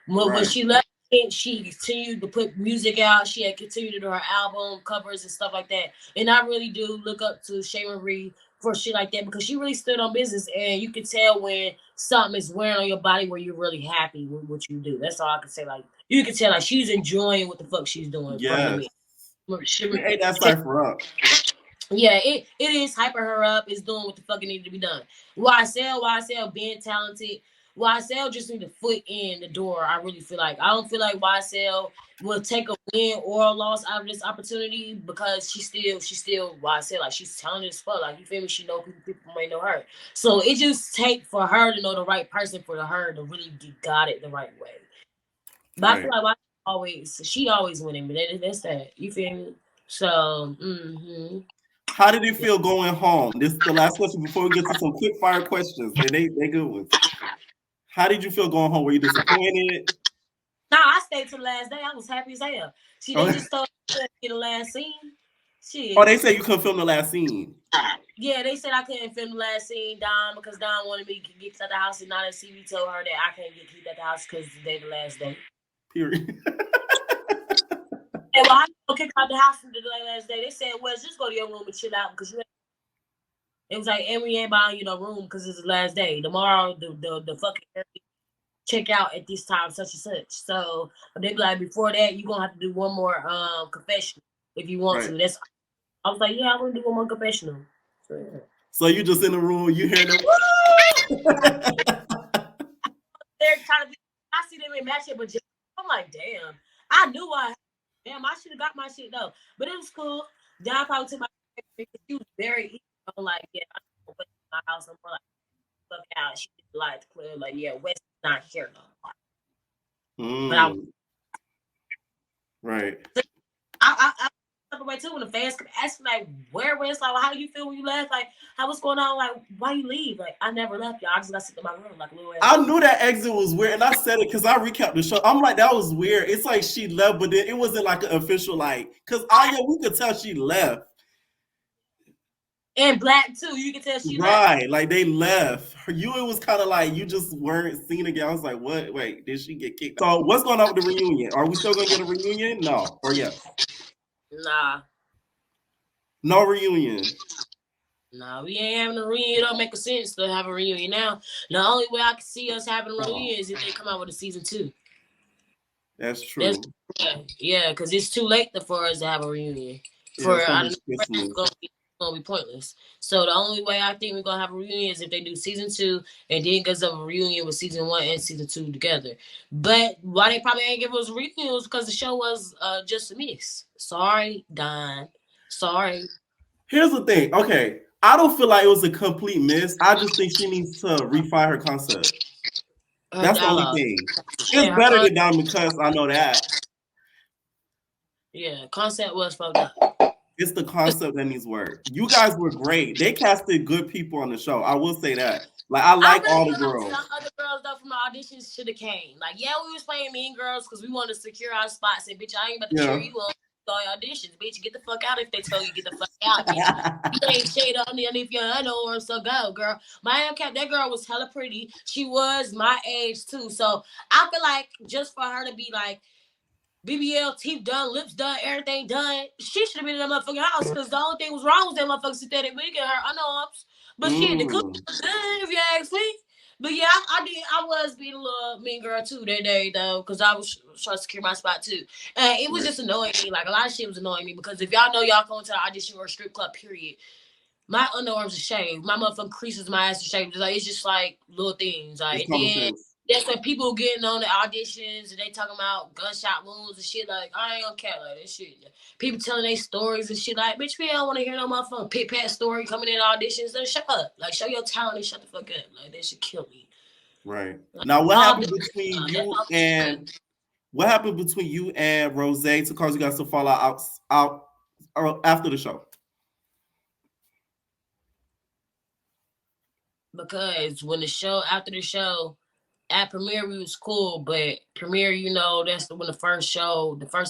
When she left, she continued to put music out. She had continued to do her album covers and stuff like that. And I really do look up to Shay Marie for shit like that because she really stood on business, and you can tell when something is wearing on your body where you're really happy with what you do. That's all I can say. Like you can tell, like she's enjoying what the fuck she's doing. Yeah. She ate that cipher up. Yeah, it is hyping her up. It's doing what the fuck it needed to be done. YSL being talented. YSL just need to foot in the door. I really feel like I don't feel like YSL will take a win or a loss out of this opportunity because she's still YSL. Like she's talented as fuck. Like you feel me? She know people may know her. So it just take for her to know the right person for her to really got it the right way. But I feel like she always winning. But that's that. You feel me? So. How did it feel going home? This is the last question before we get to some quick fire questions. And they good ones. How did you feel going home? Were you disappointed? No, I stayed till the last day. I was happy as hell. See, they just told me to get the last scene. Shit. Oh, they said you couldn't film the last scene. Yeah, they said I couldn't film the last scene, Don, because Don wanted me to get out the house, and now that CB told her that I can't get kicked out the house because today the last day. Period. And well, I don't kick out the house for the last day. They said, well, just go to your room and chill out because it was like, and we ain't buying you no room because it's the last day. Tomorrow, the fucking check out at this time, such and such. So they be like, before that, you're gonna have to do one more confession if you want to. I was like, yeah, I want to do one more confessional. So you just in the room, you hear them. They're trying to be. I see them in matchup, but I'm like, damn. I knew I should have got my shit though, but it was cool. Don probably took my because she was very I'm like, yeah, I don't know my house. I'm like, fuck out. She did light clear, like, yeah, West is not here no more. But I up away too when the fans could ask me like, where was like, well, how do you feel when you left? Like, what's going on? Like, why you leave? Like, I never left, y'all. I just got to sit in my room like a little ass. I knew that exit was weird, and I said it because I recapped the show. I'm like, that was weird. It's like she left, but then it wasn't like an official like, because we could tell she left. And Black too, you can tell she left. Right, like they left. It was kind of like you just weren't seen again. I was like, what? Wait, did she get kicked? So what's going on with the reunion? Are we still gonna get a reunion? No, or yes? Nah. No reunion. Nah, we ain't having a reunion. It don't make sense to have a reunion now. The only way I can see us having a reunion is if they come out with a season 2. That's true. Yeah, because it's too late for us to have a reunion. It's gonna be pointless. So the only way I think we're gonna have a reunion is if they do season 2 and then goes up a reunion with season 1 and season 2 together. But why they probably ain't give us a reunion was because the show was just a miss. Sorry, Don. Sorry. Here's the thing. Okay, I don't feel like it was a complete miss. I just think she needs to refine her concept. That's the only thing. It's better than Don because I know that. Yeah, concept was fucked up. It's the concept that needs work. You guys were great. They casted good people on the show. I will say that. Like I really all the girls. Some other girls though from the auditions should have came. Like yeah, we was playing Mean Girls because we wanted to secure our spots. And bitch, I ain't about to cheer you on all auditions. Bitch, get the fuck out if they tell you get the fuck out. Bitch. You ain't shade on me if you're or so go, girl. My cap, that girl was hella pretty. She was my age too. So I feel like just for her to be like. BBL, teeth done, lips done, everything done. She should have been in that motherfucking house because the only thing was wrong with that motherfucking synthetic wig and her underarms. But shit, the cook was good if you ask me. But yeah, I did. I was being a little mean girl too that day though, because I was trying to secure my spot too. And it was just annoying me. Like a lot of shit was annoying me because if y'all know y'all going to the audition or a strip club, period, my underarms are shaved. My motherfucking creases, my ass is shaved. It's just like little things. Like and then that's when people getting on the auditions and they talking about gunshot wounds and shit. Like I ain't gonna care like that shit. People telling their stories and shit. Like bitch, we don't want to hear no motherfucking pit pat story coming in auditions. Then shut up. Like show your talent and shut the fuck up. Like that should kill me. Right. Now, what happened between you and Rozay to cause you guys to fall out after the show? Because when after the show, at premiere we was cool, but premiere, that's when the first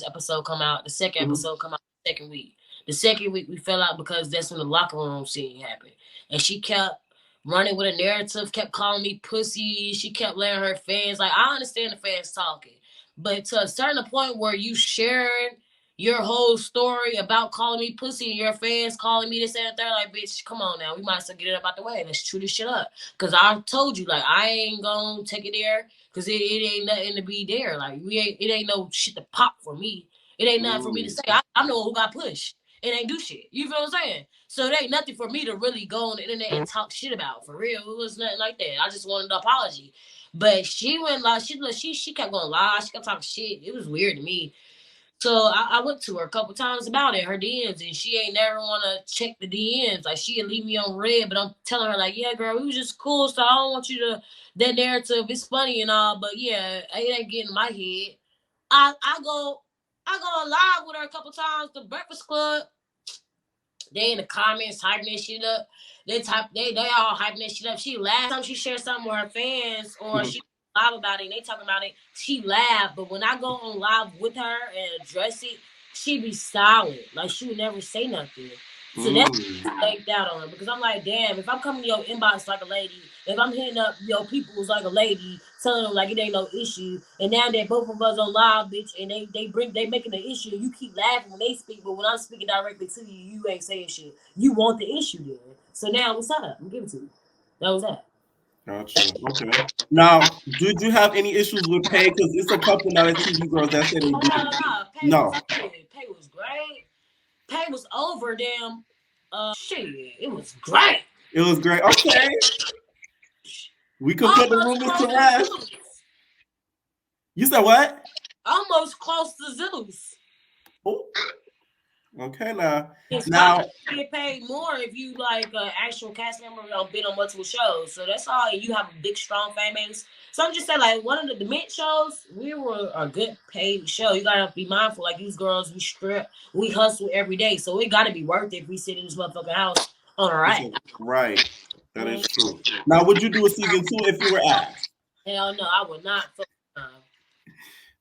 episode come out, the second episode come out the second week. The second week we fell out because that's when the locker room scene happened. And she kept running with a narrative, kept calling me pussy. She kept letting her fans, like, I understand the fans talking, but to a certain point where you sharing your whole story about calling me pussy and your fans calling me this and that, like, bitch, come on now. We might as well get it up out the way. Let's chew this shit up. Because I told you, like, I ain't gonna take it there because it ain't nothing to be there. Like, it ain't no shit to pop for me. It ain't nothing for me to say. I'm the one who got pushed. It ain't do shit. You feel what I'm saying? So it ain't nothing for me to really go on the internet and talk shit about. For real, it was nothing like that. I just wanted an apology. But she went live. She kept going live. She kept talking shit. It was weird to me. So I went to her a couple times about it, her DMs, and she ain't never want to check the DMs. Like, she'd leave me on red, but I'm telling her, like, yeah, girl, we was just cool, so I don't want you to, that narrative is funny and all, but yeah, it ain't getting in my head. I go live with her a couple times, the Breakfast Club. They in the comments hyping that shit up. They all hyping that shit up. She laughed. Time she shared something with her fans or she live about it and they talking about it, she laughed. But when I go on live with her and address it, she be silent. Like she would never say nothing. So that's baked out on her because I'm like, damn, if I'm coming to your inbox like a lady, if I'm hitting up your peoples like a lady, telling them like it ain't no issue, and now that both of us on live, bitch, and they making the issue, you keep laughing when they speak, but when I'm speaking directly to you, you ain't saying shit. You want the issue then. So now what's up? I'm giving it to you. That was that. Gotcha. Okay. Now, did you have any issues with pay? Because it's a couple now that TV girls that say they did. No. Pay was great. Pay was over them. Shit, it was great. It was great. Okay. We could put the rumors to rest. You said what? Almost close to Zeus. Oh. Okay, now you get paid more if you like an actual cast member on been on multiple shows. So that's all. You have a big, strong fan base. So I'm just saying, like one of the mid shows, we were a good paid show. You gotta be mindful. Like these girls, we strip, we hustle every day. So it gotta be worth it if we sit in this motherfucking house on a right. Right. That is true. Now, would you do a season 2 if you were asked? Hell no, I would not.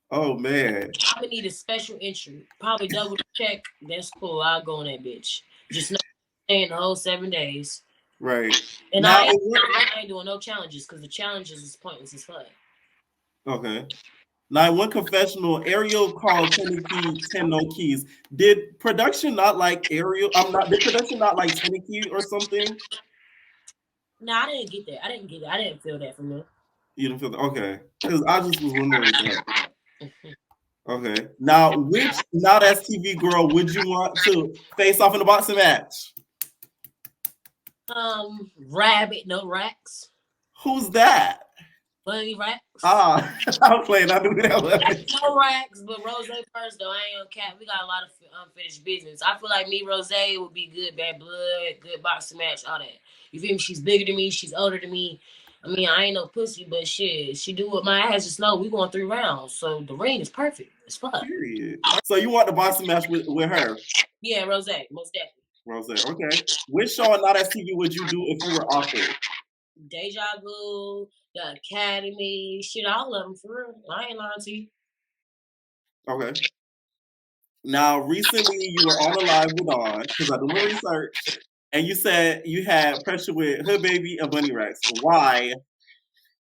Oh man. I would need a special entry. Probably double check. That's cool. I'll go on that bitch. Just not staying the whole 7 days. Right. And now, I ain't doing no challenges because the challenges is pointless as fuck. Okay. Now, in one confessional, Ariel called Tenakey 10 no keys. Did production not like Ariel? Did production not like Tenakey or something? No, I didn't get that. I didn't feel that from them. You didn't feel that? Okay. Because I just was wondering that. Okay. Now that's TV girl would you want to face off in a boxing match? Rabbit, no racks. Who's that? Bunny Racks. I'm playing. I knew that was. No racks, but Rozay first though. I ain't on cap. We got a lot of unfinished business. I feel like me, Rozay would be good, bad blood, good boxing match, all that. You feel me? She's bigger than me. She's older than me. I mean, I ain't no pussy, but shit, she do what my ass just know. We going 3 rounds, so the ring is perfect. It's fun. Period. So you want the boxing match with her? Yeah, Rozay, most definitely. Rozay, okay. Which show on Now That's TV would you do if you were offered? Deja Vu, The Academy, shit, all of them for real. I ain't lying to you. Okay. Now, recently you were on a live with On because I did my research, and you said you had pressure with Hood Baby and Bunny Rex. Why?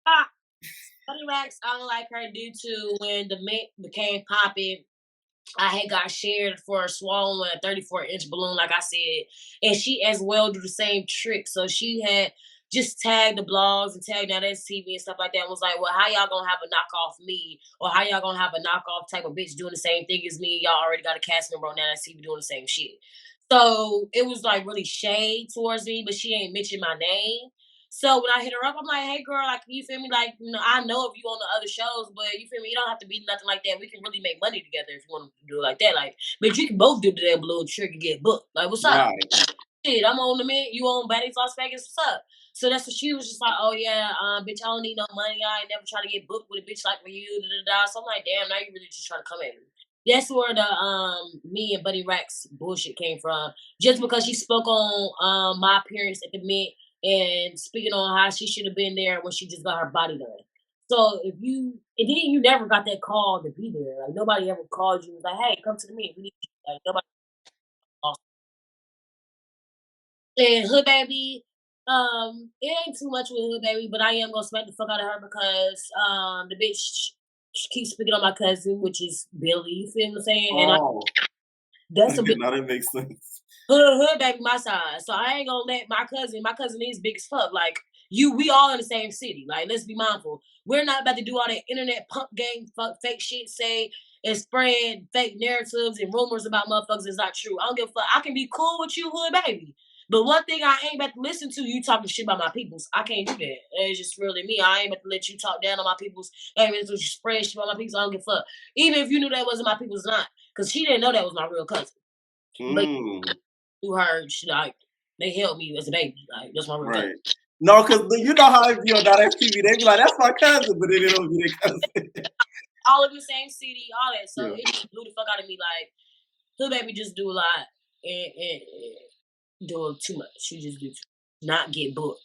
Bunny Rex, I don't like her due to when the mint became popping. I had got shared for a swollen 34-inch balloon, like I said, and she as well do the same trick. So she had just tagged the blogs and tagged Now That's TV and stuff like that. And was like, well, how y'all gonna have a knockoff me, or how y'all gonna have a knockoff type of bitch doing the same thing as me? Y'all already got a casting member on Now That's TV doing the same shit. So it was like really shade towards me, but she ain't mentioned my name. So when I hit her up, I'm like, hey girl, like, you feel me? Like, I know if you on the other shows, but you feel me? You don't have to be nothing like that. We can really make money together if you want to do it like that. Like, but you can both do the damn little trick and get booked. Like, what's up? Right. Shit, I'm on the Mint, you on Baddies Las Vegas, what's up? So that's what she was just like, oh yeah, bitch, I don't need no money. I ain't never try to get booked with a bitch like for you. So I'm like, damn, now you really just trying to come at me. That's where the me and Buddy Rex bullshit came from. Just because she spoke on my appearance at the Mint and speaking on how she should have been there when she just got her body done. So and then you never got that call to be there. Like nobody ever called you and was like, hey, come to the Mint. We need you. Like nobody. And Hood Baby, it ain't too much with Hood Baby, but I am gonna smack the fuck out of her because the bitch she keeps speaking on my cousin, which is Billy. You feel what I'm saying? And that's a bit. Now that makes sense. Hood Baby, my side. So I ain't gonna let my cousin is big as fuck. Like we all in the same city. Like let's be mindful. We're not about to do all that internet pump gang fuck fake shit, say and spread fake narratives and rumors about motherfuckers is not true. I don't give a fuck. I can be cool with you, Hood Baby. But one thing I ain't about to listen to, you talking shit about my peoples. I can't do that. It's just really me. I ain't about to let you talk down on my peoples. I ain't about to let you spread shit about my peoples. I don't give a fuck. Even if you knew that wasn't my peoples, not. Because she didn't know that was my real cousin. But through her, she like, they held me as a baby. Like, that's my real cousin. No, because you know how it be on Now That's TV. They be like, that's my cousin, but then they don't be their cousin. All in the same city, all that. So it just blew the fuck out of me. Like, Hood Baby just do a lot and doing too much. She just do not get booked.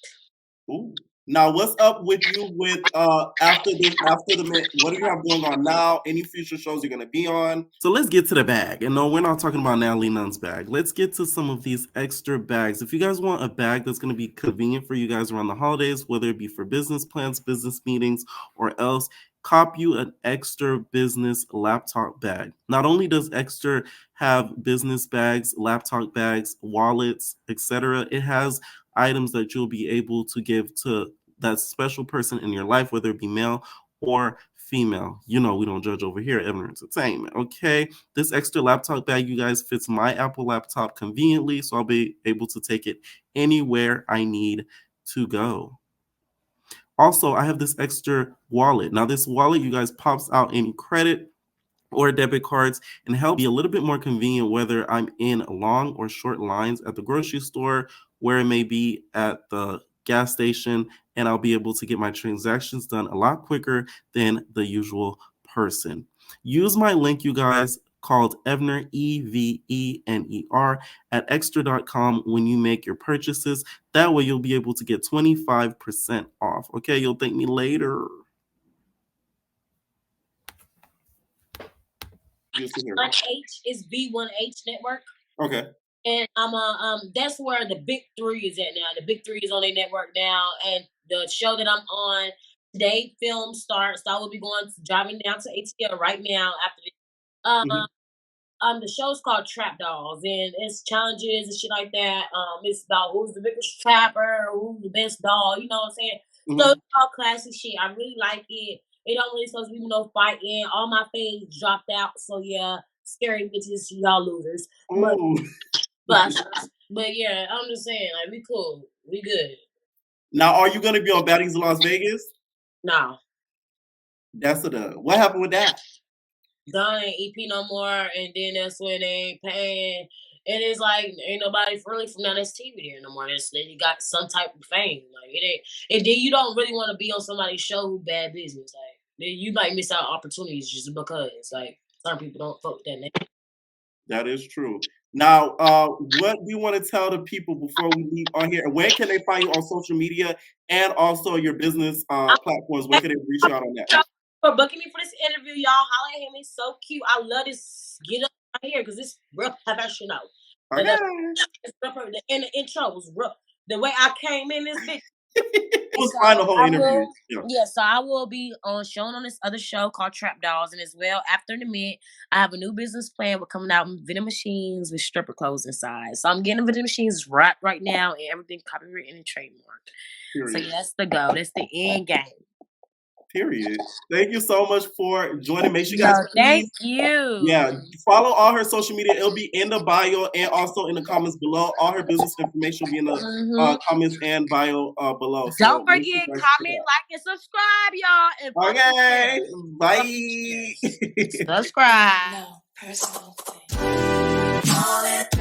Ooh. Now, what's up with you with after the Mint? What do you have going on now? Any future shows you're gonna be on? So let's get to the bag. And no, we're not talking about Natalie Nunn's bag. Let's get to some of these extra bags. If you guys want a bag that's gonna be convenient for you guys around the holidays, whether it be for business plans, business meetings, or else, cop you an Extra business laptop bag. Not only does Extra have business bags, laptop bags, wallets, etc., it has items that you'll be able to give to that special person in your life, whether it be male or female. You know, we don't judge over here at Evan Entertainment, okay? This Extra laptop bag, you guys, fits my Apple laptop conveniently, so I'll be able to take it anywhere I need to go. Also, I have this Extra wallet. Now, this wallet, you guys, pops out any credit or debit cards and help be a little bit more convenient whether I'm in long or short lines at the grocery store, where it may be at the gas station, and I'll be able to get my transactions done a lot quicker than the usual person. Use my link, you guys, called Evner, EVENER, at extra.com when you make your purchases. That way you'll be able to get 25% off. Okay, you'll thank me later. 1H is V1H Network. Okay. And I'm that's where the big three is at now. The big three is on their network now, and the show that I'm on today, film starts. So I will be driving down to ATL right now after this. The show's called Trap Dolls, and it's challenges and shit like that. It's about who's the biggest trapper, who's the best doll. You know what I'm saying? So it's all classic shit. I really like it. It don't really supposed to be no fighting. All my faves dropped out, so yeah, scary bitches, y'all losers. But yeah, I'm just saying, like, we cool, we good. Now, are you gonna be on Baddies in Las Vegas? No. That's a dub. What happened with that? Done ain't EP no more, and then that's when they ain't paying. And it's like ain't nobody really from Now That's TV there no more. They got some type of fame. Like it ain't, and then you don't really want to be on somebody's show who bad business. Like then you might miss out opportunities just because like some people don't fuck with that name. That is true. Now, what do you want to tell the people before we leave on here? Where can they find you on social media and also your business platforms? Where can they reach out on that? For booking me for this interview, y'all. Holla at him. He's so cute. I love this get up right here because it's real professional. Okay. And the intro was rough. The way I came in this bitch, It was fine the whole interview. So I will be shown on this other show called Trap Dolls, and as well after the Mint, I have a new business plan with coming out with vending machines with stripper clothes inside. So I'm getting vending machines wrapped right now, and everything copywritten and trademarked. So yeah, that's the goal. That's the end game. Period. Thank you so much for joining. Make sure you guys thank you. Yeah, follow all her social media. It'll be in the bio and also in the comments below. All her business information will be in the comments and bio below. So don't forget, comment, like, and subscribe, y'all. And okay, bye. Subscribe. No personal thing.